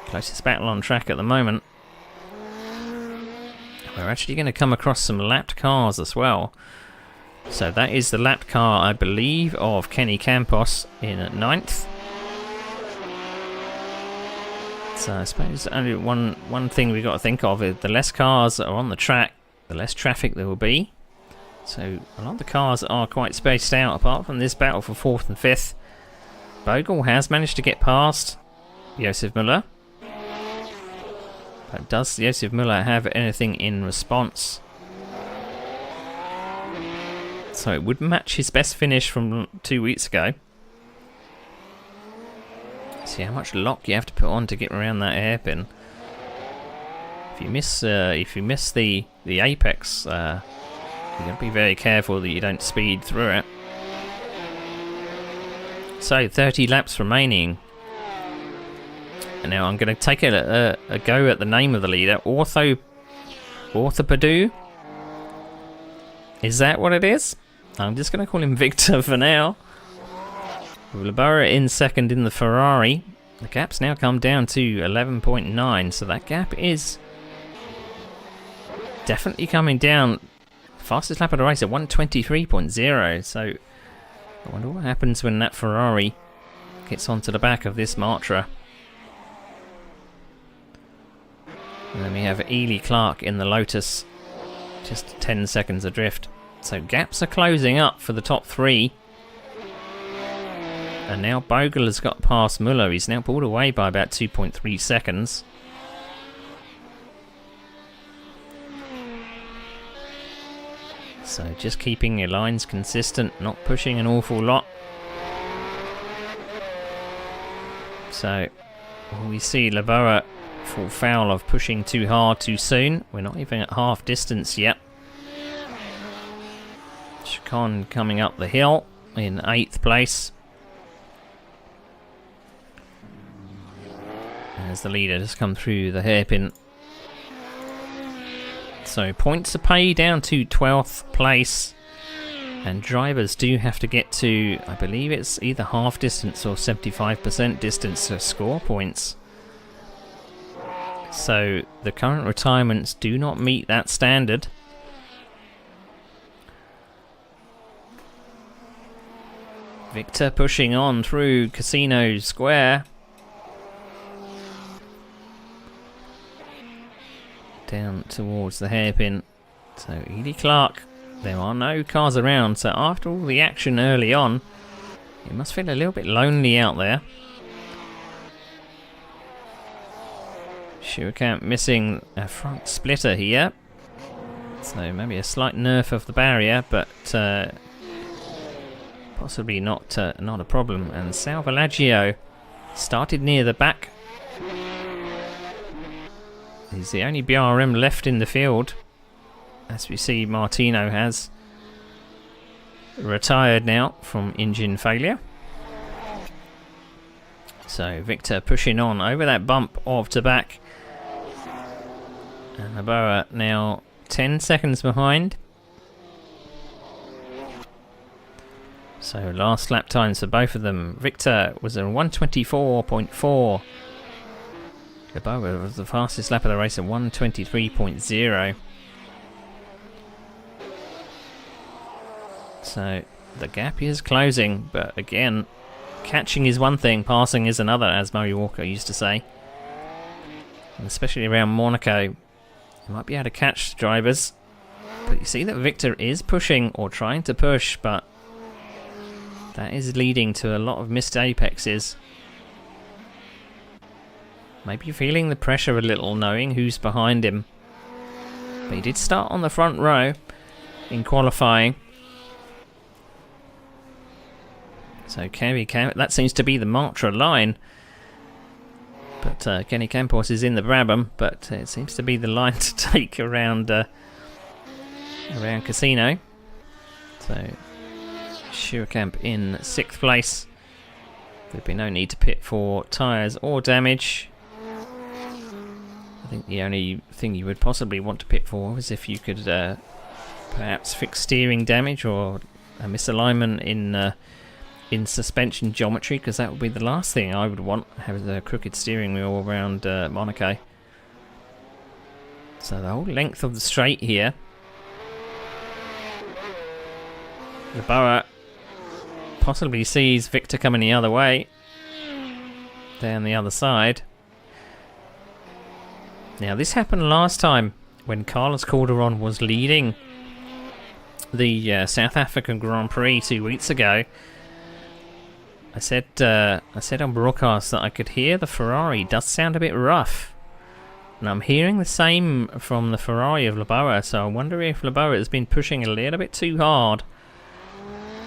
Closest battle on track at the moment. We're actually going to come across some lapped cars as well. So that is the lapped car, I believe, of Kenny Campos in at 9th. So I suppose only one thing we've got to think of is the less cars are on the track, the less traffic there will be. So a lot of the cars are quite spaced out, apart from this battle for 4th and 5th. Bogle has managed to get past Josef Müller. But does Josef Müller have anything in response? So it would match his best finish from 2 weeks ago. See how much lock you have to put on to get around that hairpin. If you miss the apex, you've got to be very careful that you don't speed through it. So 30 laps remaining. And now I'm going to take a go at the name of the leader. Orthopedou. Is that what it is? I'm just going to call him Victor for now. With Laboa in second in the Ferrari. The gap's now come down to 11.9. So that gap is definitely coming down. Fastest lap of the race at 1:23.0. So I wonder what happens when that Ferrari gets onto the back of this Matra. And then we have Ely Clark in the Lotus, just 10 seconds adrift. So gaps are closing up for the top 3. And now Bogle has got past Müller. He's now pulled away by about 2.3 seconds. So just keeping your lines consistent, not pushing an awful lot. So we see Laboa fall foul of pushing too hard too soon. We're not even at half distance yet. Chicane coming up the hill in 8th place. As the leader has come through the hairpin. So points are paid down to 12th place. And drivers do have to get to, I believe it's either half distance or 75% distance to score points. So the current retirements do not meet that standard. Victor pushing on through Casino Square. Down towards the hairpin. So Ely Clark, there are no cars around, so after all the action early on, it must feel a little bit lonely out there. Schuerkamp missing a front splitter here, so maybe a slight nerf of the barrier, but possibly not a problem. And Salvalaggio started near the back. He's the only BRM left in the field. As we see, Martino has retired now from engine failure. So Victor pushing on over that bump of Tabac. And Laboa now 10 seconds behind. So last lap times for both of them. Victor was a 124.4. Laboa was the fastest lap of the race at 123.0. So the gap is closing, but again, catching is one thing, passing is another, as Murray Walker used to say. And especially around Monaco, you might be able to catch drivers, but you see that Victor is pushing or trying to push, but that is leading to a lot of missed apexes. Maybe feeling the pressure a little, knowing who's behind him. But he did start on the front row in qualifying. So that seems to be the Matra line. But Kenny Campos is in the Brabham, but it seems to be the line to take around Casino. So Schuerkamp in 6th place. There'd be no need to pit for tyres or damage. I think the only thing you would possibly want to pit for is if you could perhaps fix steering damage or a misalignment in suspension geometry, because that would be the last thing I would want, have the crooked steering wheel around Monaco. So the whole length of the straight here. Laboa possibly sees Victor coming the other way, down the other side. Now this happened last time when Carlos Calderon was leading the South African Grand Prix 2 weeks ago. I said on broadcast that I could hear the Ferrari does sound a bit rough, and I'm hearing the same from the Ferrari of Laboa. So I wonder if Laboa has been pushing a little bit too hard,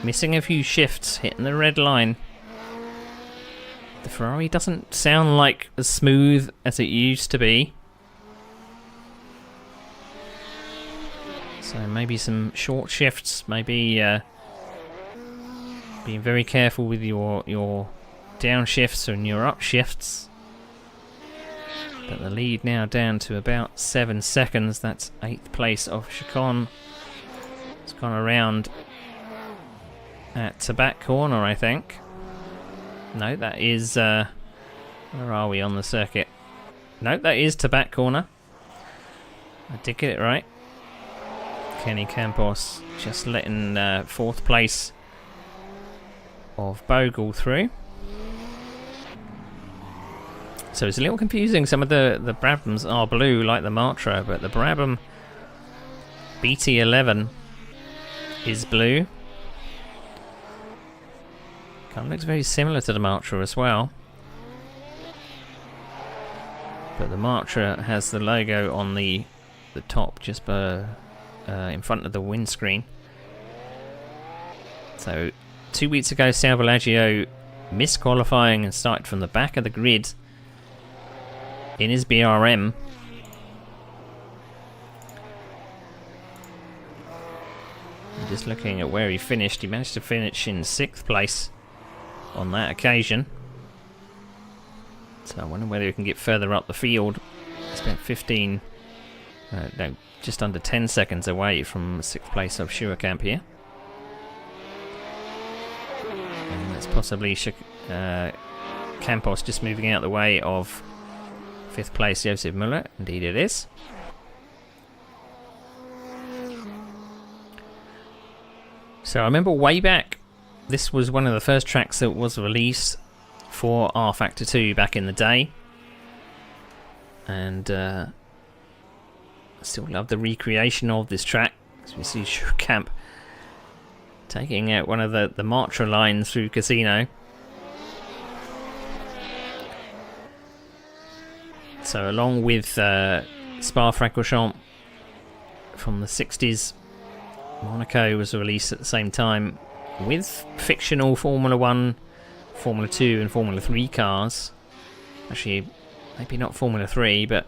missing a few shifts, hitting the red line. The Ferrari doesn't sound like as smooth as it used to be. So maybe some short shifts, maybe being very careful with your down shifts and your up shifts. But the lead now down to about 7 seconds. That's 8th place of Chacon. It's gone around at Tabac Corner, I think. No, that is... where are we on the circuit? No, that is Tabac Corner. I did get it right. Kenny Campos just letting 4th place of Bogle through. So it's a little confusing. Some of the Brabhams are blue like the Matra, but the Brabham BT11 is blue. Kind of looks very similar to the Matra as well. But the Matra has the logo on the top just in front of the windscreen. So 2 weeks ago, Salvalaggio missed qualifying and started from the back of the grid in his BRM. Just looking at where he finished, he managed to finish in 6th place on that occasion. So I wonder whether he can get further up the field. He spent 15, no, just under 10 seconds away from 6th place of Schuerkamp here. And that's possibly Campos just moving out the way of 5th place Josef Müller. Indeed it is. So I remember way back, this was one of the first tracks that was released for rFactor 2 back in the day. And I still love the recreation of this track. As we see Schuerkamp taking out one of the Matra lines through Casino. So along with Spa-Francorchamps from the 60s, Monaco was released at the same time with fictional Formula 1, Formula 2 and Formula 3 cars. Actually, maybe not Formula 3, but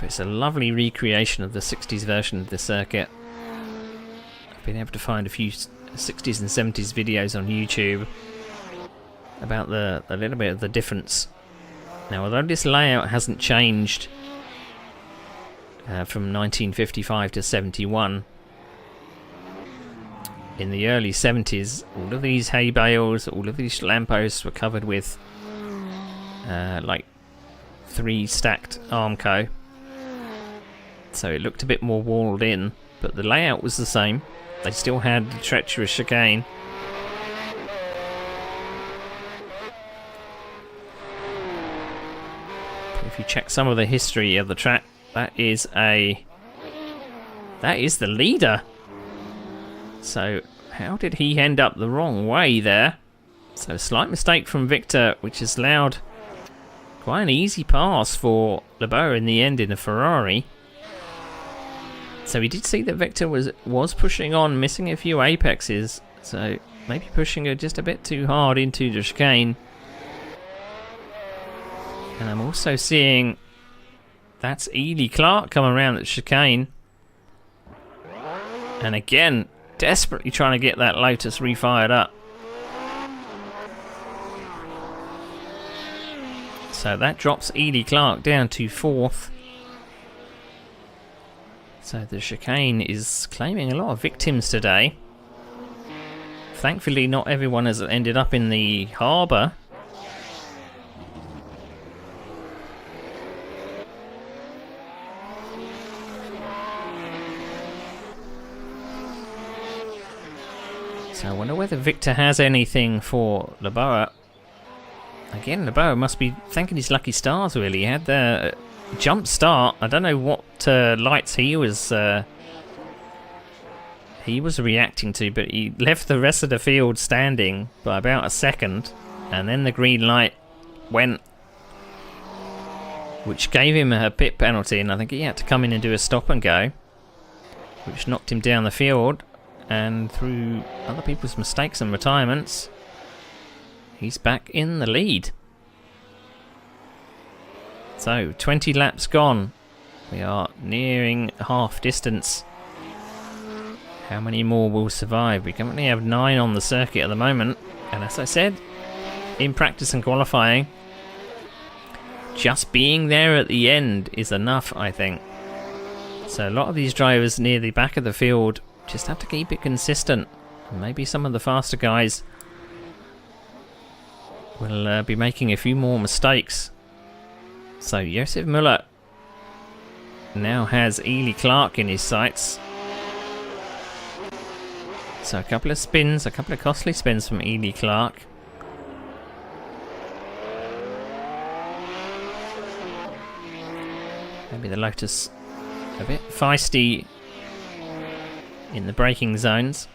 it's a lovely recreation of the 60s version of the circuit. I've been able to find a few 60s and 70s videos on YouTube about a little bit of the difference. Now, although this layout hasn't changed from 1955 to 71, in the early 70s, all of these hay bales, all of these lampposts were covered with like 3 stacked Armco. So it looked a bit more walled in, but the layout was the same. They still had the treacherous chicane. If you check some of the history of the track, that is the leader. So how did he end up the wrong way there? So a slight mistake from Victor, which has allowed quite an easy pass for Leboeuf in the end in a Ferrari. So he did see that Victor was pushing on, missing a few apexes, so maybe pushing her just a bit too hard into the chicane. And I'm also seeing that's Ely Clark coming around the chicane. And again, desperately trying to get that Lotus refired up. So that drops Ely Clark down to 4th. So the chicane is claiming a lot of victims today. Thankfully, not everyone has ended up in the harbour. So I wonder whether Victor has anything for Leboeuf. Again, Leboeuf must be thanking his lucky stars, really. He had the jump start. I don't know what lights he was reacting to, but he left the rest of the field standing by about a second, and then the green light went, which gave him a pit penalty, and I think he had to come in and do a stop and go, which knocked him down the field. And through other people's mistakes and retirements, he's back in the lead. So 20 laps gone. We are nearing half distance. How many more will survive? We currently have 9 on the circuit at the moment, and as I said, in practice and qualifying, just being there at the end is enough, I think. So a lot of these drivers near the back of the field just have to keep it consistent. Maybe some of the faster guys will be making a few more mistakes. So Josef Müller now has Ely Clark in his sights. So a couple of spins, a couple of costly spins from Ely Clark. Maybe the Lotus a bit feisty in the braking zones.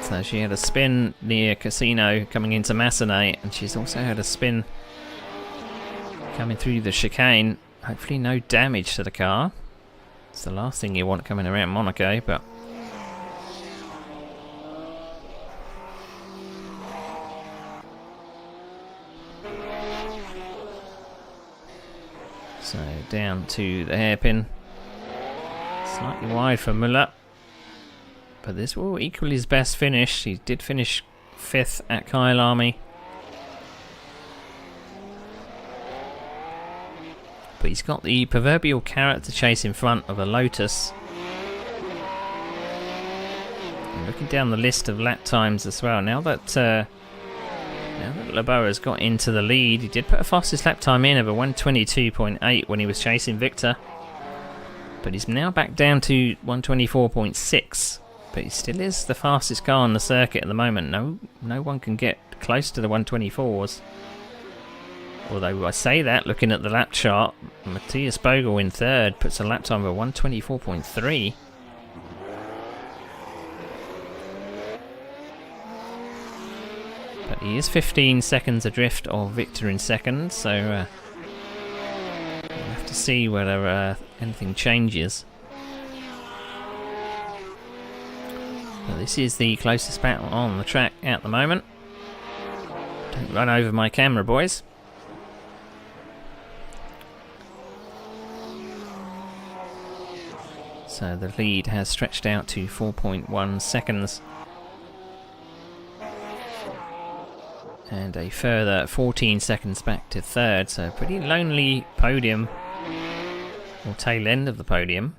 So she had a spin near Casino coming into Massenet, and she's also had a spin coming through the chicane. Hopefully no damage to the car. It's the last thing you want coming around Monaco, but so down to the hairpin. Slightly wide for Müller, but this will equal his best finish. He did finish 5th at Kyalami, but he's got the proverbial carrot to chase in front of a Lotus. And looking down the list of lap times as well, now that Leboeuf has got into the lead, he did put a fastest lap time in of a 1:22.8 when he was chasing Victor. But he's now back down to 1:24.6. But he still is the fastest car on the circuit at the moment. No one can get close to the 1:24s. Although I say that, looking at the lap chart, Matthias Bogle in 3rd puts a lap time of 1:24.3. But he is 15 seconds adrift of Victor in 2nd, so we'll have to see whether anything changes. But this is the closest battle on the track at the moment. Don't run over my camera, boys. So the lead has stretched out to 4.1 seconds. And a further 14 seconds back to third, so a pretty lonely podium, or tail end of the podium.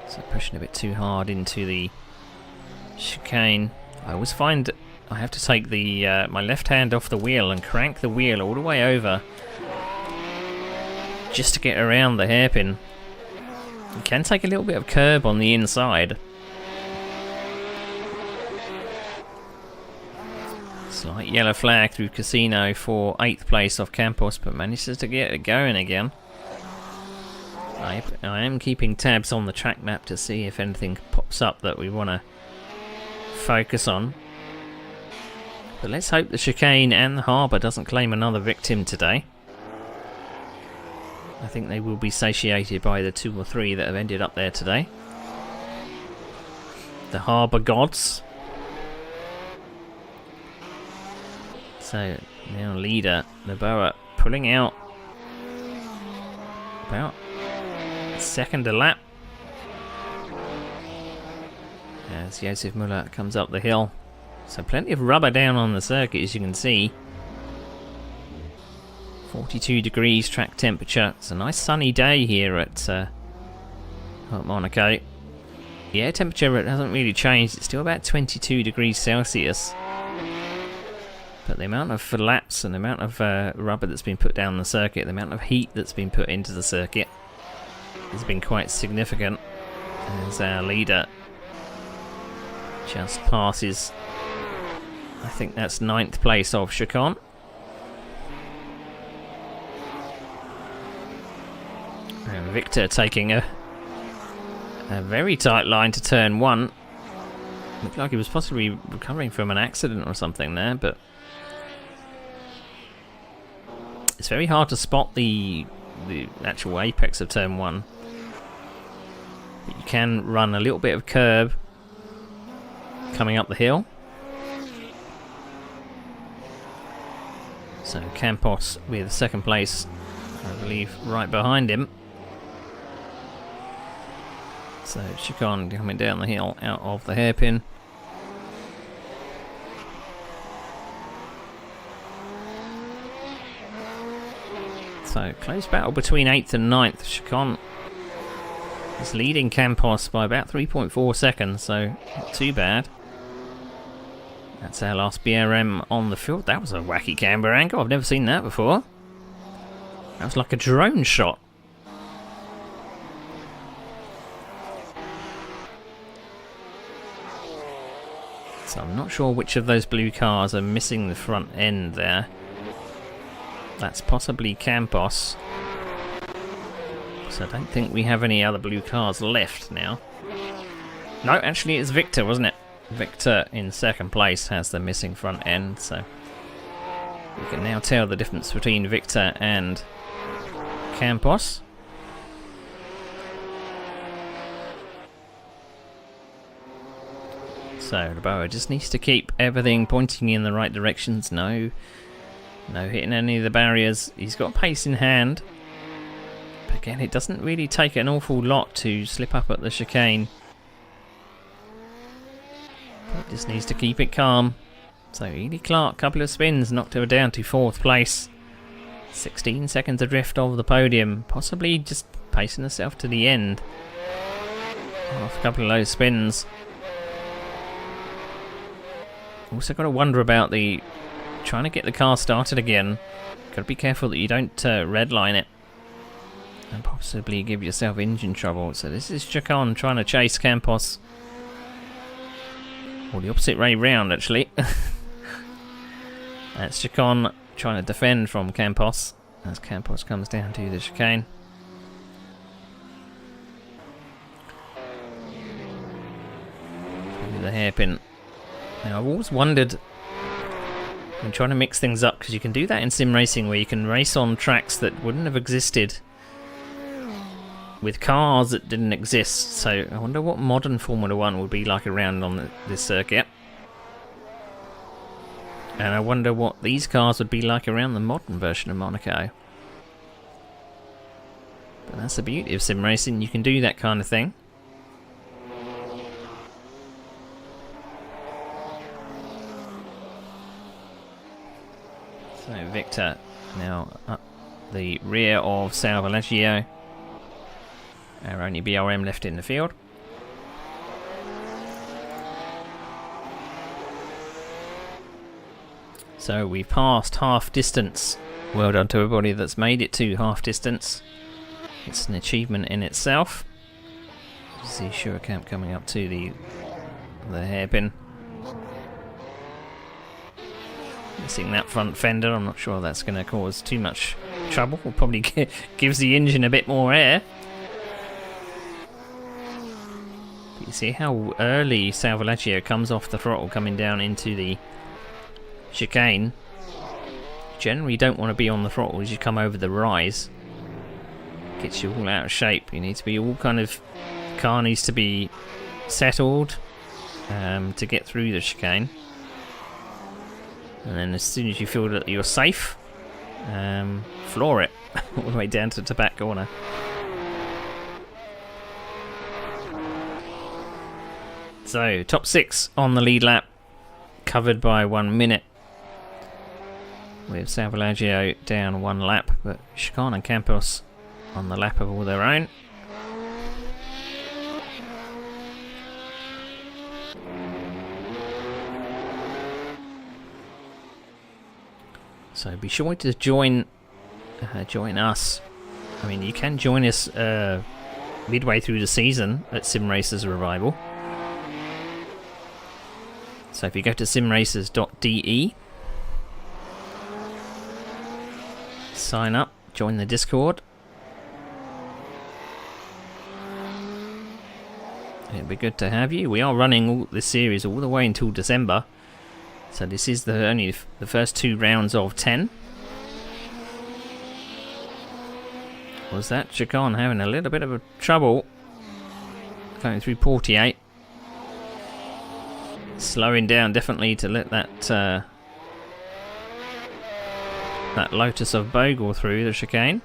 So pushing a bit too hard into the chicane. I always find I have to take the my left hand off the wheel and crank the wheel all the way over just to get around the hairpin. You can take a little bit of curb on the inside. Slight yellow flag through Casino for 8th place off Campos, but manages to get it going again. I am keeping tabs on the track map to see if anything pops up that we want to focus on. But let's hope the chicane and the harbour doesn't claim another victim today. I think they will be satiated by the 2 or 3 that have ended up there today. The harbour gods. So now leader Noboa pulling out about second a lap as Josef Muller comes up the hill. So plenty of rubber down on the circuit, as you can see. 42 degrees track temperature. It's a nice sunny day here at Monaco. The air temperature hasn't really changed. It's still about 22 degrees Celsius. But the amount of laps and the amount of rubber that's been put down the circuit, the amount of heat that's been put into the circuit has been quite significant. As our leader just passes, I think that's 9th place of Chicon. And Victor taking a very tight line to turn 1. Looked like he was possibly recovering from an accident or something there, but it's very hard to spot the actual apex of turn 1. But you can run a little bit of curb coming up the hill. So Campos with 2nd place, I believe, right behind him. So Chicon coming down the hill out of the hairpin. So close battle between 8th and 9th. Chicon is leading Campos by about 3.4 seconds, so not too bad. That's our last BRM on the field. That was a wacky camber angle. I've never seen that before. That was like a drone shot. So I'm not sure which of those blue cars are missing the front end there. That's possibly Campos. So I don't think we have any other blue cars left now. No, actually it's Victor, wasn't it? Victor in 2nd place has the missing front end, so we can now tell the difference between Victor and Campos. So Noboa just needs to keep everything pointing in the right directions. No hitting any of the barriers. He's got pace in hand. But again, it doesn't really take an awful lot to slip up at the chicane. He just needs to keep it calm. So Edie Clark, couple of spins, knocked her down to 4th place. 16 seconds adrift of the podium. Possibly just pacing herself to the end. Off a couple of those spins. Also got to wonder about the trying to get the car started again. Got to be careful that you don't redline it and possibly give yourself engine trouble. So this is Chicon trying to chase Campos. Or the opposite way round, actually. That's Chicon trying to defend from Campos as Campos comes down to the chicane. Through the hairpin. Now I've always wondered, I'm trying to mix things up, because you can do that in sim racing where you can race on tracks that wouldn't have existed with cars that didn't exist. So I wonder what modern Formula 1 would be like around on this circuit. And I wonder what these cars would be like around the modern version of Monaco. But that's the beauty of sim racing, you can do that kind of thing. So Victor now up the rear of Salvalaggio. Our only BRM left in the field. So we've passed half distance. Well done to everybody that's made it to half distance. It's an achievement in itself. See Surecamp coming up to the hairpin. Missing that front fender. I'm not sure that's going to cause too much trouble. Will probably gives the engine a bit more air. But you see how early Salvalaggio comes off the throttle coming down into the chicane. Generally don't want to be on the throttle as you come over the rise. Gets you all out of shape. You need to be all kind of... car needs to be settled to get through the chicane. And then as soon as you feel that you're safe, floor it all the way down to the back corner. So top 6 on the lead lap, covered by 1 minute. With Salvalaggio down 1 lap, but Chicane and Campos on the lap of all their own. So be sure to join us. I mean, you can join us midway through the season at SIMRACERS Revival. So if you go to SIMRACERS.DE, sign up, join the Discord. It'd be good to have you. We are running all this series all the way until December. So this is only the first 2 rounds of 10. Was that Chicane having a little bit of a trouble going through 48? Slowing down definitely to let that Lotus of Bogle through the chicane.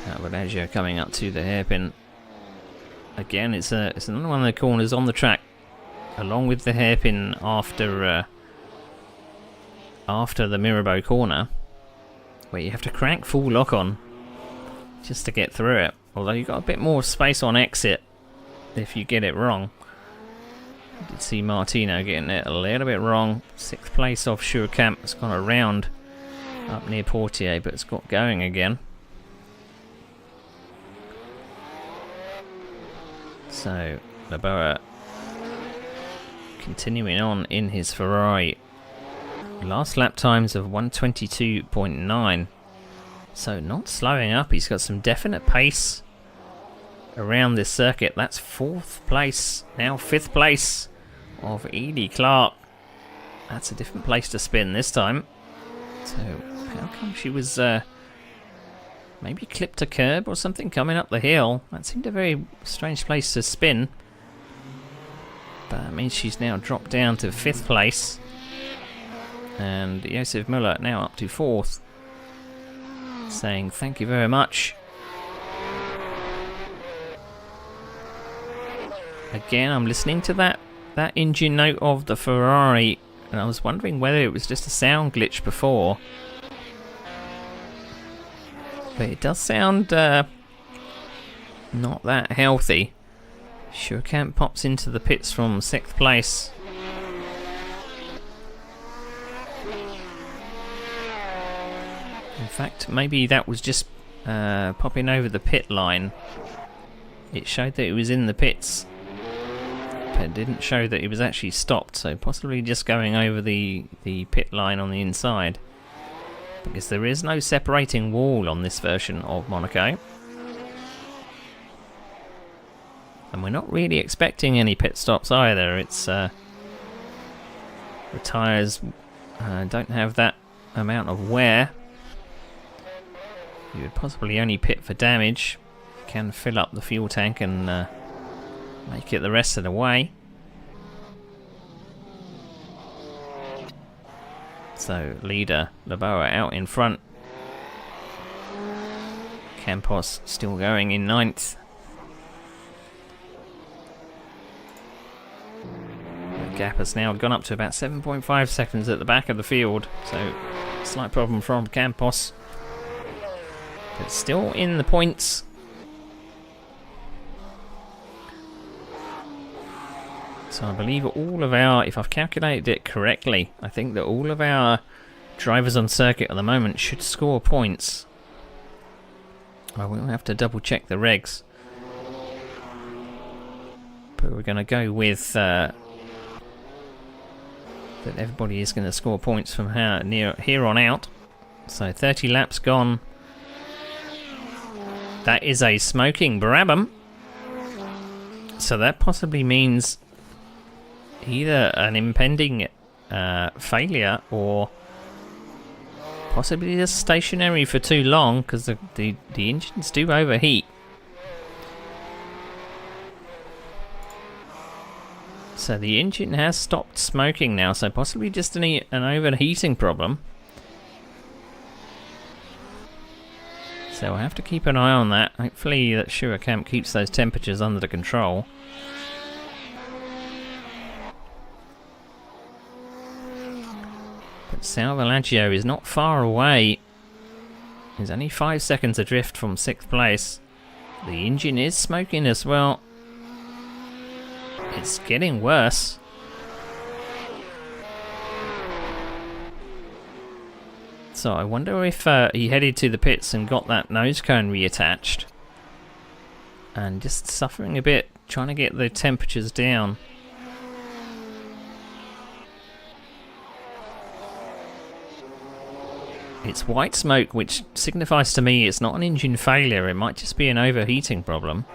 Salvalaggio coming up to the hairpin. Again, it's another one of the corners on the track, along with the hairpin after the Mirabeau corner, where you have to crank full lock on just to get through it. Although you've got a bit more space on exit if you get it wrong. I did see Martino getting it a little bit wrong. 6th place off Surecamp. It's gone around up near Portier, but it's got going again. So Laboa continuing on in his Ferrari. Last lap times of 1:22.9. So not slowing up. He's got some definite pace around this circuit. That's 4th place, now 5th place of Edie Clark. That's a different place to spin this time. So how come she was maybe clipped a curb or something coming up the hill? That seemed a very strange place to spin. But that means she's now dropped down to 5th place. And Josef Müller now up to 4th. Saying thank you very much. Again, I'm listening to that engine note of the Ferrari, and I was wondering whether it was just a sound glitch before. But it does sound not that healthy. Surecamp pops into the pits from 6th place. In fact, maybe that was just popping over the pit line. It showed that it was in the pits, but it didn't show that it was actually stopped, so possibly just going over the pit line on the inside. Because there is no separating wall on this version of Monaco. And we're not really expecting any pit stops either. It's the tyres don't have that amount of wear. You would possibly only pit for damage. Can fill up the fuel tank and make it the rest of the way. So leader Laboa out in front. Campos still going in 9th. The gap has now gone up to about 7.5 seconds at the back of the field. So slight problem from Campos. But still in the points. So I believe all of our, if I've calculated it correctly, I think that all of our drivers on circuit at the moment should score points. I will have to double check the regs. But we're going to go with that everybody is going to score points from here on out. So 30 laps gone. That is a smoking Brabham. So that possibly means either an impending failure or possibly just stationary for too long, because the engines do overheat. So the engine has stopped smoking now, so possibly just an overheating problem. So we'll have to keep an eye on that. Hopefully that Camp keeps those temperatures under control. But Salvalaggio is not far away. He's only 5 seconds adrift from 6th place. The engine is smoking as well. It's getting worse. So I wonder if he headed to the pits and got that nose cone reattached. And just suffering a bit, trying to get the temperatures down. It's white smoke, which signifies to me it's not an engine failure, it might just be an overheating problem.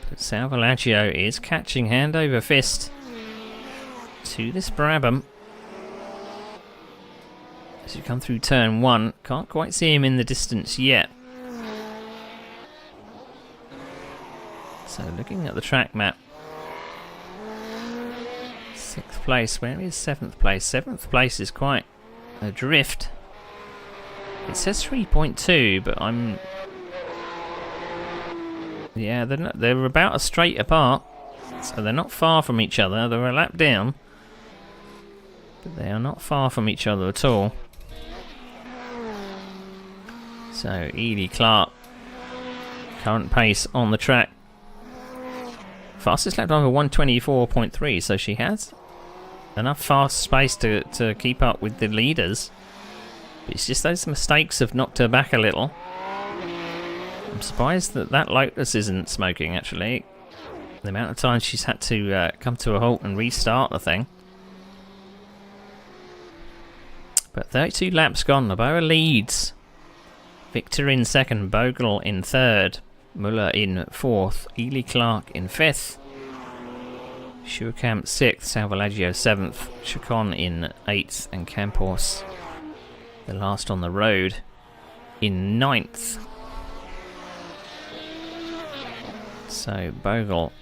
But Salvalaggio is catching hand over fist to this Brabham. As you come through turn 1, can't quite see him in the distance yet. So looking at the track map, 6th place, where is 7th place? 7th place is quite adrift. It says 3.2, but I'm... Yeah, they're about a straight apart, so they're not far from each other. They're a lap down, but they are not far from each other at all. So Ely Clark, current pace on the track. Fastest lap time of 124.3, so she has enough fast space to keep up with the leaders. But it's just those mistakes have knocked her back a little. I'm surprised that Lotus isn't smoking, actually. The amount of times she's had to come to a halt and restart the thing. But 32 laps gone, Laboa leads. Victor in 2nd, Bogle in 3rd, Muller in 4th, Ely Clark in 5th, Schuerkamp 6th, Salvalaggio 7th, Chacon in 8th, and Campos, the last on the road, in 9th. So Bogle,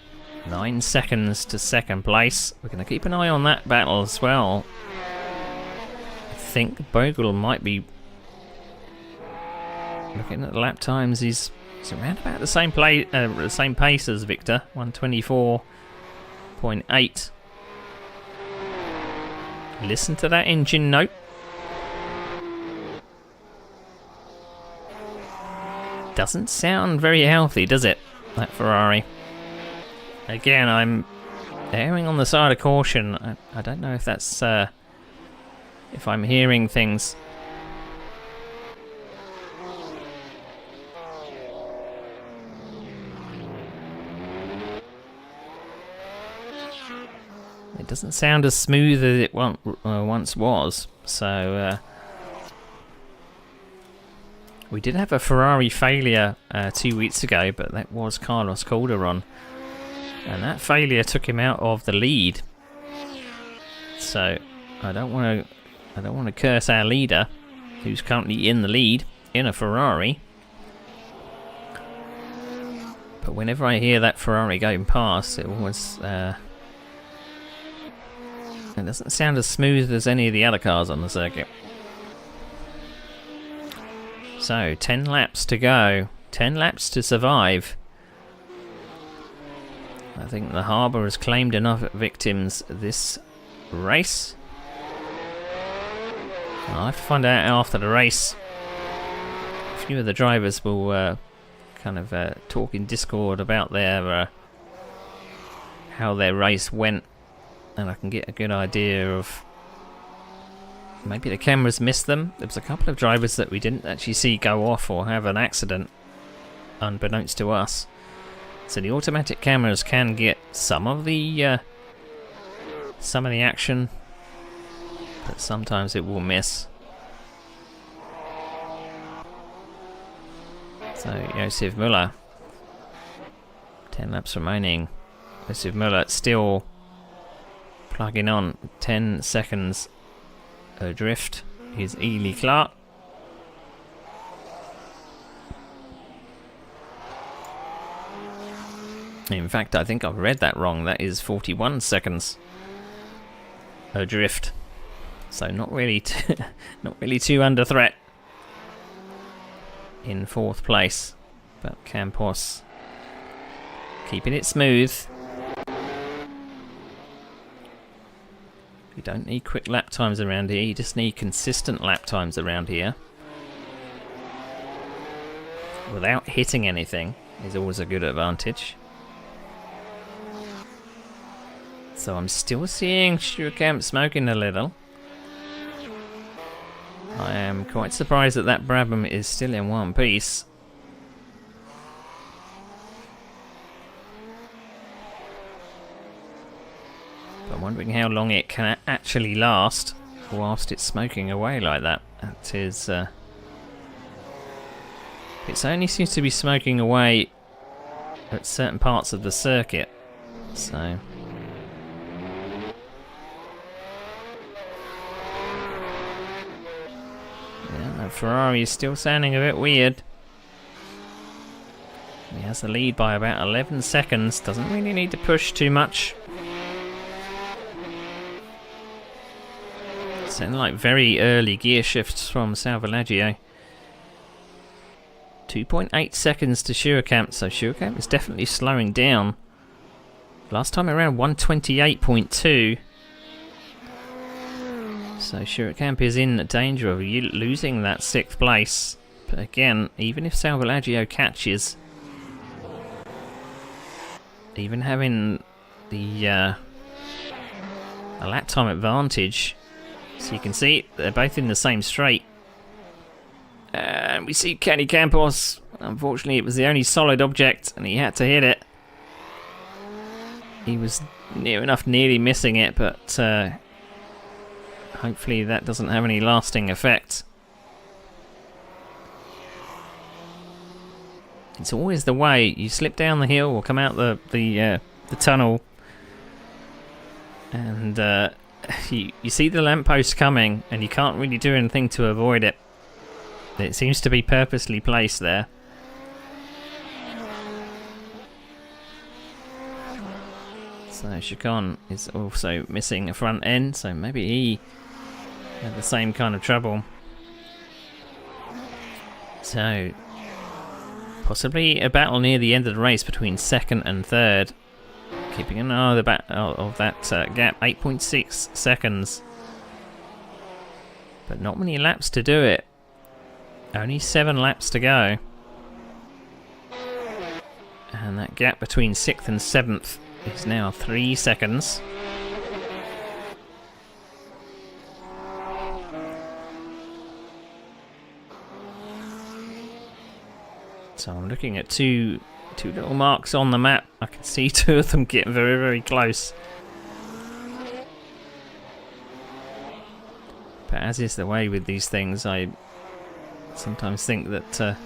9 seconds to 2nd place. We're going to keep an eye on that battle as well. I think Bogle might be... Looking at the lap times, he's around about the same pace as Victor, 124.8. Listen to that engine note. Doesn't sound very healthy, does it? That Ferrari. Again, I'm erring on the side of caution. I don't know if that's if I'm hearing things. It doesn't sound as smooth as it once was, so we did have a Ferrari failure 2 weeks ago, but that was Carlos Calderon, and that failure took him out of the lead. So I don't want to curse our leader, who's currently in the lead in a Ferrari. But whenever I hear that Ferrari going past, it always it doesn't sound as smooth as any of the other cars on the circuit. So 10 laps to go, 10 laps to survive. I think the harbour has claimed enough victims this race. I'll have to find out after the race. A few of the drivers will kind of talk in Discord about their how their race went, and I can get a good idea of maybe the cameras missed them. There was a couple of drivers that we didn't actually see go off or have an accident, unbeknownst to us. So the automatic cameras can get some of the action, but sometimes it will miss. So Josef Müller, 10 laps remaining. Josef Müller still plugging on, 10 seconds adrift is Ely Clark. In fact, I think I've read that wrong. That is 41 seconds adrift. So not really too under threat in 4th place, but Campos keeping it smooth. You don't need quick lap times around here, you just need consistent lap times around here. Without hitting anything is always a good advantage. So I'm still seeing Schuurkamp smoking a little. I am quite surprised that Brabham is still in one piece. I'm wondering how long it can actually last whilst it's smoking away like that. That is, it only seems to be smoking away at certain parts of the circuit. So yeah, Ferrari is still sounding a bit weird. He has the lead by about 11 seconds. Doesn't really need to push too much. Sound like very early gear shifts from Salvalaggio. 2.8 seconds to Schuurkamp, so Schuurkamp is definitely slowing down. Last time around 128.2. So Schuurkamp is in danger of losing that 6th place. But again, even if Salvalaggio catches, even having the a lap time advantage, so you can see they're both in the same straight. And we see Kenny Campos. Unfortunately, it was the only solid object and he had to hit it. He was near enough nearly missing it, but hopefully that doesn't have any lasting effect. It's always the way. You slip down the hill or come out the tunnel, and you see the lamppost coming, and you can't really do anything to avoid it. It seems to be purposely placed there. So Chicon is also missing a front end, so maybe he had the same kind of trouble. So possibly a battle near the end of the race between 2nd and 3rd. Keeping an eye on the of that gap, 8.6 seconds. But not many laps to do it. Only 7 laps to go. And that gap between 6th and 7th is now 3 seconds. So I'm looking at two little marks on the map. I can see 2 of them getting very, very close. But as is the way with these things, I sometimes think that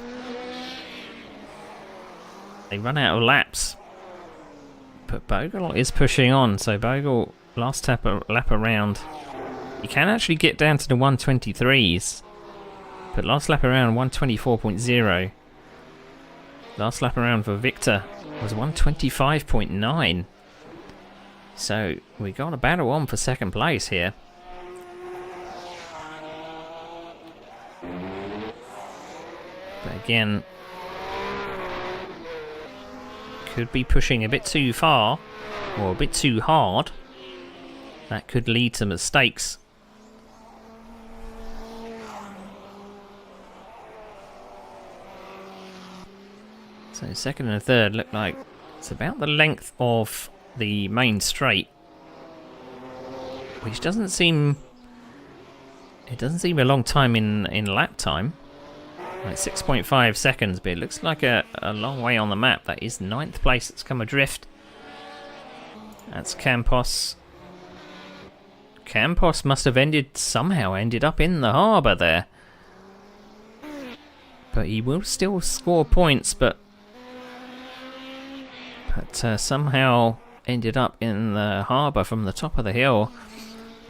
they run out of laps. But Bogle is pushing on, so Bogle last lap around You can actually get down to the 123s, but last lap around 124.0. Last lap around for Victor was 125.9. So we got a battle on for second place here. But again, could be pushing a bit too far or a bit too hard. That could lead to mistakes. So second and third look like it's about the length of the main straight, which doesn't seem, it doesn't seem a long time in lap time, like 6.5 seconds, but it looks like a long way on the map. That is 9th place that's come adrift. That's Campos. Campos must have somehow ended up in the harbour there, but he will still score points, but somehow ended up in the harbour from the top of the hill.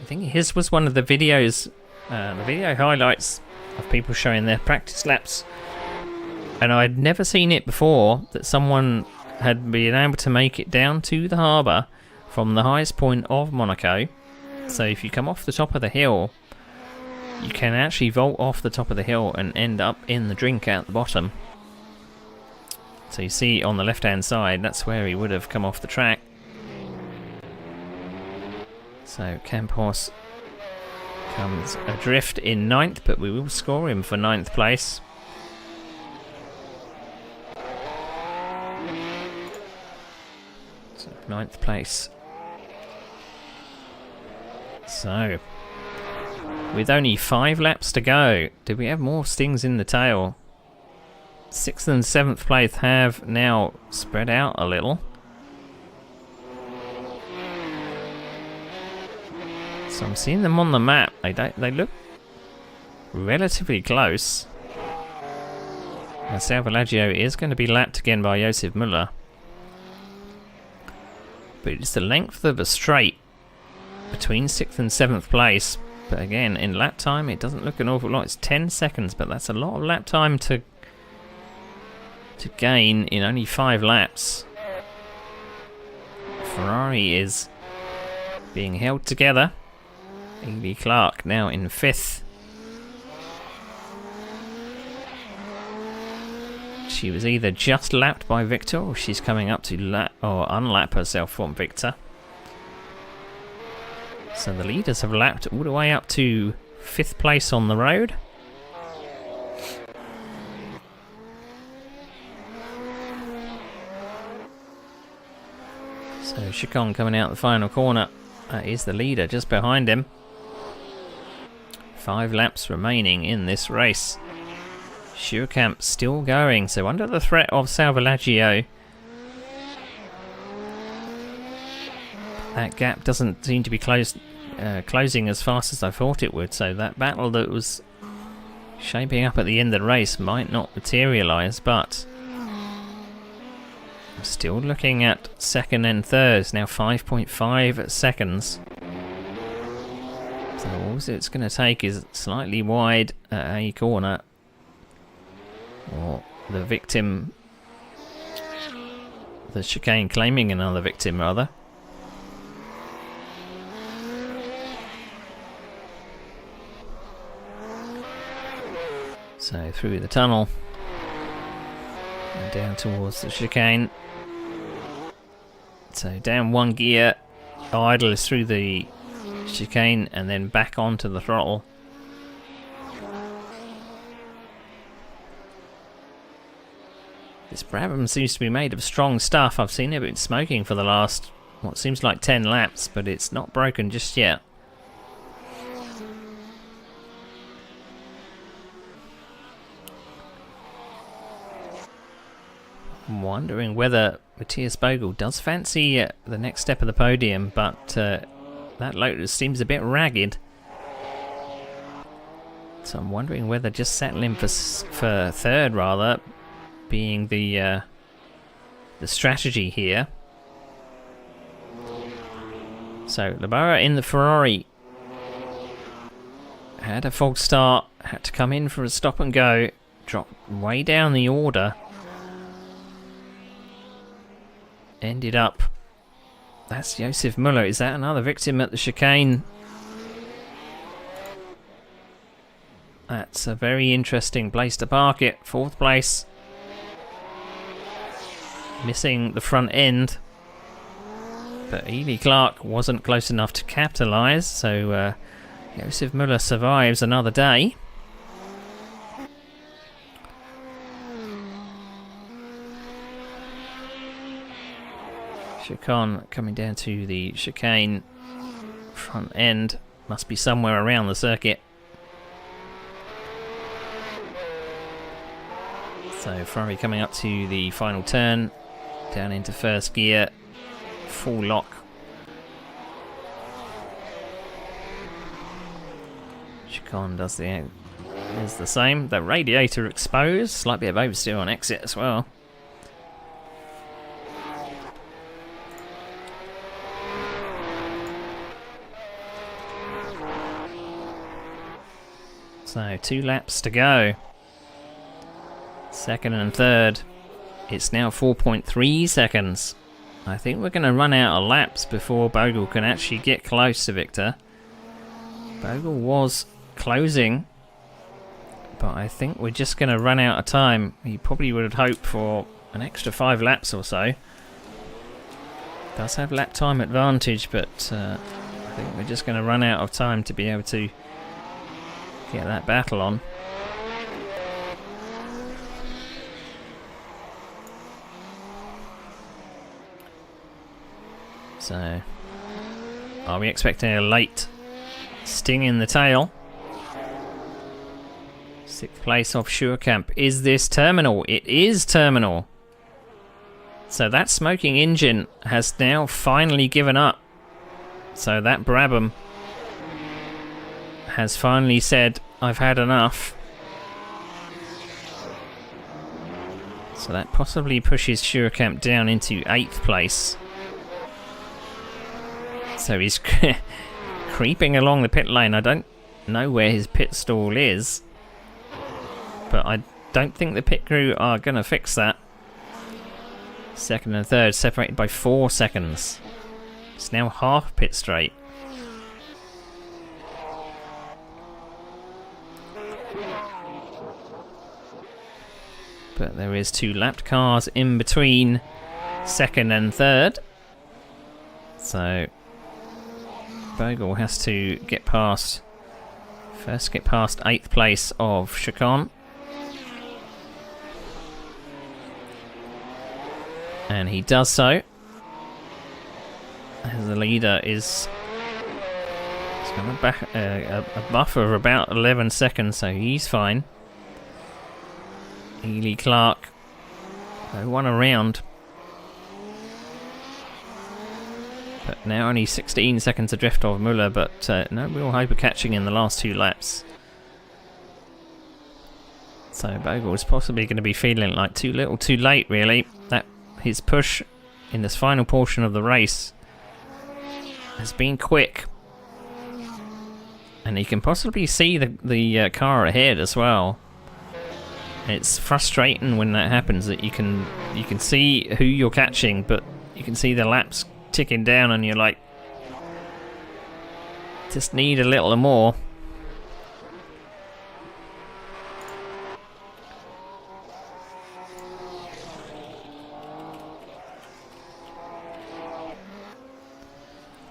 I think his was one of the videos, the video highlights of people showing their practice laps, and I'd never seen it before, that someone had been able to make it down to the harbour from the highest point of Monaco. So if you come off the top of the hill, you can actually vault off the top of the hill and end up in the drink at the bottom. So you see on the left hand side, that's where he would have come off the track. So Campos comes adrift in 9th, but we will score him for 9th place. So 9th place. So with only 5 laps to go, do we have more stings in the tail? 6th and 7th place have now spread out a little. So I'm seeing them on the map. They look relatively close. And Salvalaggio is going to be lapped again by Josef Müller. But it's the length of a straight between 6th and 7th place. But again, in lap time, it doesn't look an awful lot. It's 10 seconds, but that's a lot of lap time to gain in only 5 laps. Ferrari is being held together. Evie Clark now in 5th. She was either just lapped by Victor, or she's coming up to lap or unlap herself from Victor. So the leaders have lapped all the way up to 5th place on the road. So Chicon coming out the final corner. That is the leader just behind him. 5 laps remaining in this race. Schuurkamp still going, so under the threat of Salvalaggio. That gap doesn't seem to be closing as fast as I thought it would, so that battle that was shaping up at the end of the race might not materialise, but I'm still looking at 2nd and 3rd. It's now 5.5 seconds. So all it's going to take is slightly wide at a corner, or the victim, the chicane claiming another victim rather. So through the tunnel and down towards the chicane. So down 1 gear, idle is through the chicane and then back onto the throttle. This Brabham seems to be made of strong stuff. I've seen it been smoking for the last, what seems like 10 laps, but it's not broken just yet. I'm wondering whether Matthias Bogle does fancy the next step of the podium, but that Lotus seems a bit ragged. So I'm wondering whether just settling for 3rd rather being the strategy here. So Labara in the Ferrari Had a false start, had to come in for a stop and go, dropped way down the order. Ended up, that's Josef Muller. Is that another victim at the chicane? That's a very interesting place to park it. 4th place. Missing the front end. But Ely Clark wasn't close enough to capitalise, so Josef Muller survives another day. Chicane coming down to the chicane. Front end must be somewhere around the circuit. So Ferrari coming up to the final turn. Down into first gear. Full lock. Chicane does is the same. The radiator exposed. Slight bit of oversteer on exit as well. So 2 laps to go. Second and third. It's now 4.3 seconds. I think we're going to run out of laps before Bogle can actually get close to Victor. Bogle was closing, but I think we're just going to run out of time. He probably would have hoped for an extra 5 laps or so. Does have lap time advantage, but I think we're just going to run out of time to be able to get that battle on. So, are we expecting a late sting in the tail? 6th place off Schuerkamp. Is this terminal? It is terminal. So that smoking engine has now finally given up. So that Brabham has finally said, I've had enough. So that possibly pushes Schuerkamp down into 8th place. So he's creeping along the pit lane. I don't know where his pit stall is, but I don't think the pit crew are going to fix that. Second and third separated by 4 seconds. It's now half pit straight. But there is 2 lapped cars in between second and third. So Bogle has to get past, first get past 8th place of Chicane. And he does so. As the leader is got a buffer of about 11 seconds, so he's fine. Ely Clark, one around. But now only 16 seconds adrift of Muller, but no real hope of catching in the last 2 laps. So Bogle is possibly going to be feeling like too little too late, really. That his push in this final portion of the race has been quick. And he can possibly see the car ahead as well. It's frustrating when that happens, that you can see who you're catching, but you can see the laps ticking down and you're like, just need a little more.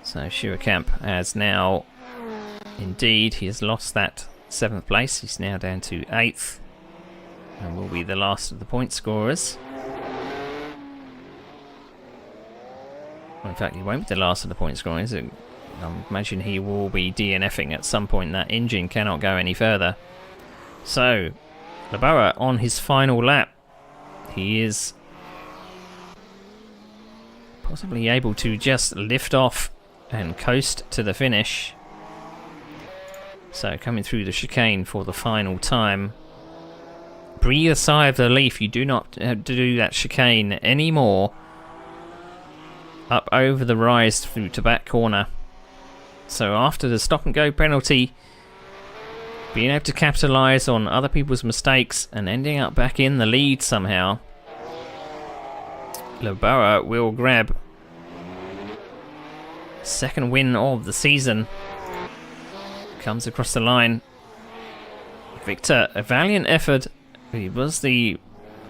So Schuerkamp has now, indeed, he has lost that 7th place. He's now down to 8th and will be the last of the point scorers. Well, in fact, he won't be the last of the point scorers. I imagine he will be DNFing at some point. That engine cannot go any further. So, Laboa on his final lap. He is possibly able to just lift off and coast to the finish. So, coming through the chicane for the final time. Breathe a sigh of relief. You do not have to do that chicane anymore. Up over the rise through to back corner. So after the stop and go penalty, being able to capitalise on other people's mistakes and ending up back in the lead somehow. Laboa will grab second win of the season. Comes across the line. Victor, a valiant effort. He was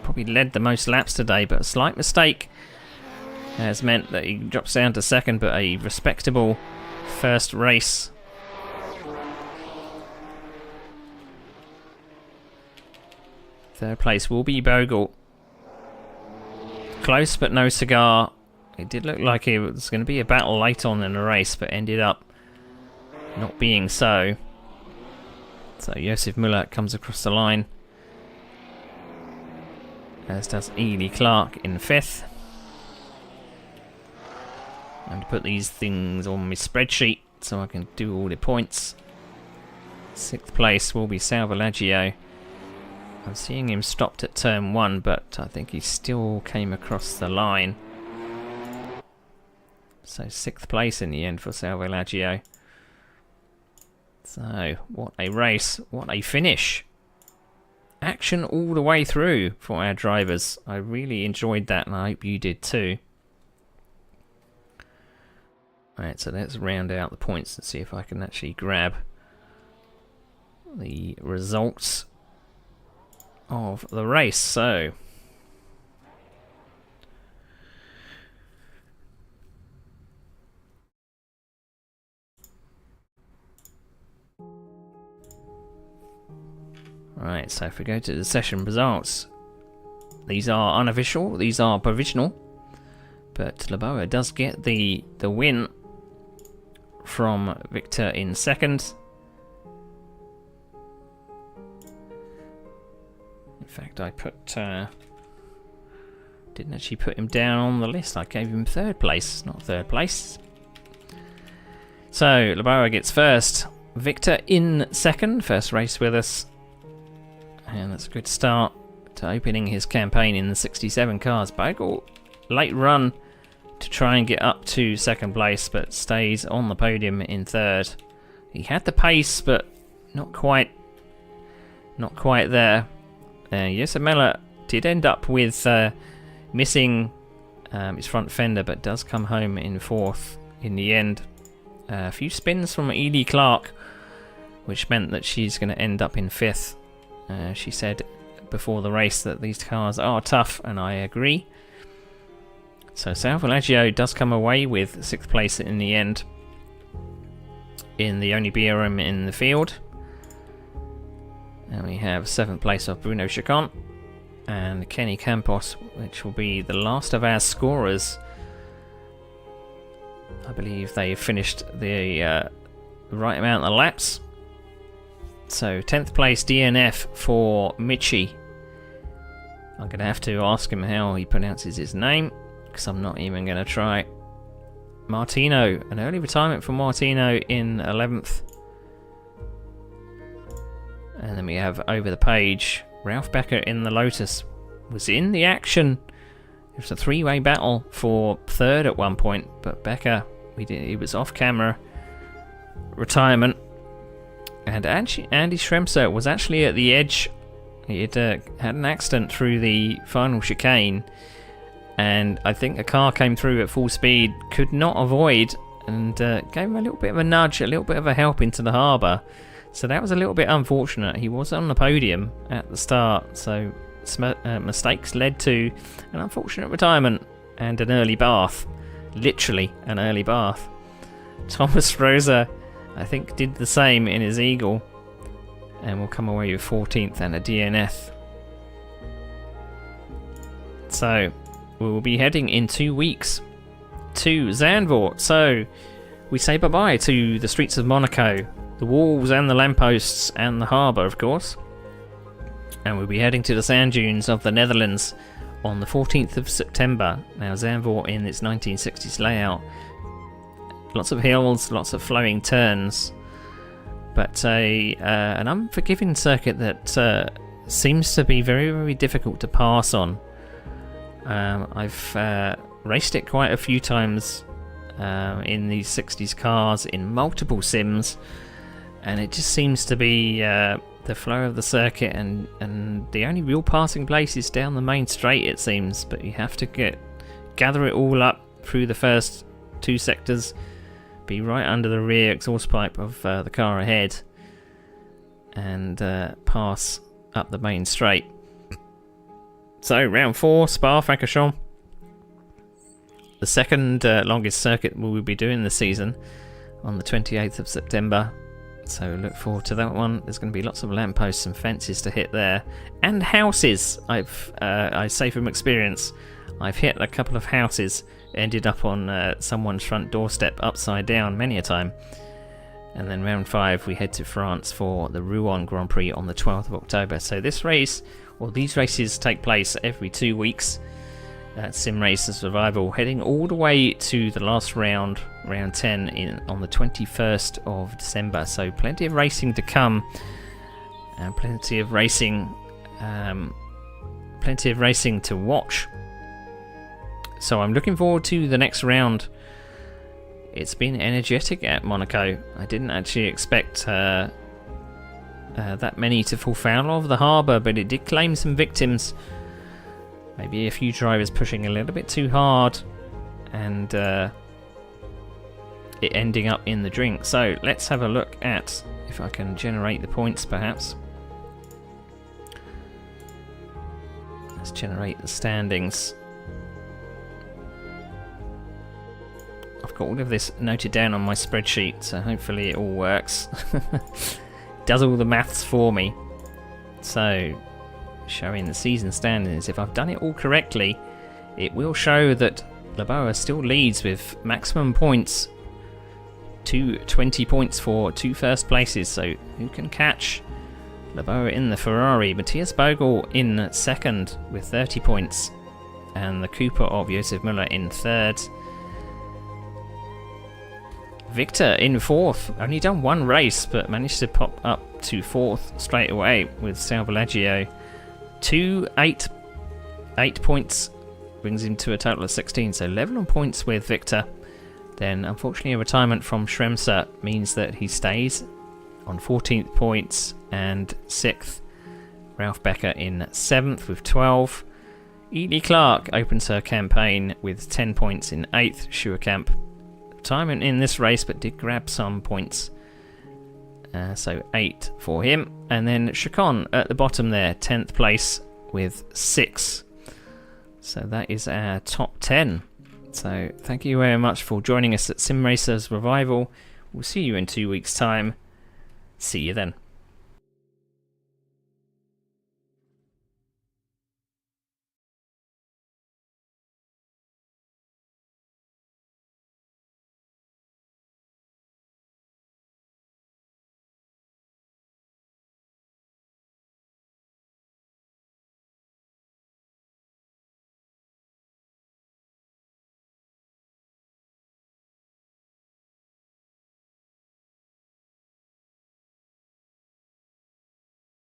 probably led the most laps today, but a slight mistake has meant that he drops down to second, but a respectable first race. Third place will be Bogle. Close but no cigar. It did look like it was going to be a battle late on in the race, but ended up not being so. So Josef Müller comes across the line, as does Ely Clark in fifth. I'm going to put these things on my spreadsheet so I can do all the points. Sixth place will be Salvalaggio. I'm seeing him stopped at turn 1, but I think he still came across the line. So sixth place in the end for Salvalaggio. So what a race, what a finish. Action all the way through for our drivers. I really enjoyed that, and I hope you did too. Alright, so let's round out the points and see if I can actually grab the results of the race. So right, so if we go to the session results, these are unofficial, these are provisional, but Laboa does get the win from Victor in second. In fact, I didn't actually put him down on the list. I gave him third place, not third place. So Laboa gets first. Victor in second, first race with us. And that's a good start to opening his campaign in the 67 cars. Bogle, late run to try and get up to second place, but stays on the podium in third. He had the pace, but not quite there. Josef Müller did end up with missing his front fender, but does come home in fourth in the end. A few spins from Ely Clark, which meant that she's going to end up in fifth. She said before the race that these cars are tough, and I agree. So Salvalaggio does come away with sixth place in the end, in the only BRM in the field. And we have seventh place of Bruno Chacon and Kenny Campos, which will be the last of our scorers. I believe they finished the right amount of laps. So 10th place DNF for Michi. I'm going to have to ask him how he pronounces his name, because I'm not even going to try. Martino, an early retirement for Martino in 11th. And then we have over the page, Ralph Becker in the Lotus was in the action. It was a three-way battle for third at one point, but Becker, he was off camera retirement. And Andy Schremser was actually at the edge. He had an accident through the final chicane, and I think a car came through at full speed, could not avoid, and gave him a little bit of a nudge, a little bit of a help into the harbour. So that was a little bit unfortunate. He was on the podium at the start, so mistakes led to an unfortunate retirement and an early bath. Literally an early bath. Thomas Rosa, I think, did the same in his Eagle, and will come away with 14th and a DNF. So we will be heading in 2 weeks to Zandvoort. So we say bye-bye to the streets of Monaco, the walls and the lampposts and the harbour, of course. And we'll be heading to the sand dunes of the Netherlands on the 14th of September. Now, Zandvoort in its 1960s layout. Lots of hills, lots of flowing turns, but an unforgiving circuit that seems to be very, very difficult to pass on. I've raced it quite a few times in these 60s cars in multiple sims, and it just seems to be the flow of the circuit, and the only real passing place is down the main straight, it seems. But you have to gather it all up through the first 2 sectors, be right under the rear exhaust pipe of the car ahead, and pass up the main straight. So round 4, Spa-Francorchamps, the second longest circuit we will be doing this season, on the 28th of September. So look forward to that one. There's going to be lots of lampposts and fences to hit there, and houses. I say from experience, I've hit a couple of houses, ended up on someone's front doorstep upside down many a time. And then round 5, we head to France for the Rouen Grand Prix on the 12th of October. So this race, or these races, take place every 2 weeks at SIMRACERS Revival, heading all the way to the last round, round 10, on the 21st of December. So plenty of racing to come, and plenty of racing to watch. So I'm looking forward to the next round. It's been energetic at Monaco. I didn't actually expect that many to fall foul of the harbour, but it did claim some victims. Maybe a few drivers pushing a little bit too hard, and it ending up in the drink. So let's have a look at if I can generate the points, perhaps. Let's generate the standings. I've got all of this noted down on my spreadsheet, so hopefully it all works. Does all the maths for me. So, showing the season standings, if I've done it all correctly, it will show that Leboa still leads with maximum points, 20 points for 2 first places. So who can catch Leboa in the Ferrari? Matthias Bogle in second with 30 points, and the Cooper of Josef Muller in third. Victor in fourth, only done 1 race, but managed to pop up to 4th straight away with Salvalaggio. 8 points brings him to a total of 16, so level on points with Victor. Then unfortunately a retirement from Schremser means that he stays on 14th points and 6th. Ralph Becker in 7th with 12. Ely Clark opens her campaign with 10 points in 8th. Schuerkamp, retirement in this race, but did grab some points. So 8 for him. And then Chacon at the bottom there, 10th place with 6. So that is our top 10. So thank you very much for joining us at SIMRACERS Revival. We'll see you in 2 weeks' time. See you then.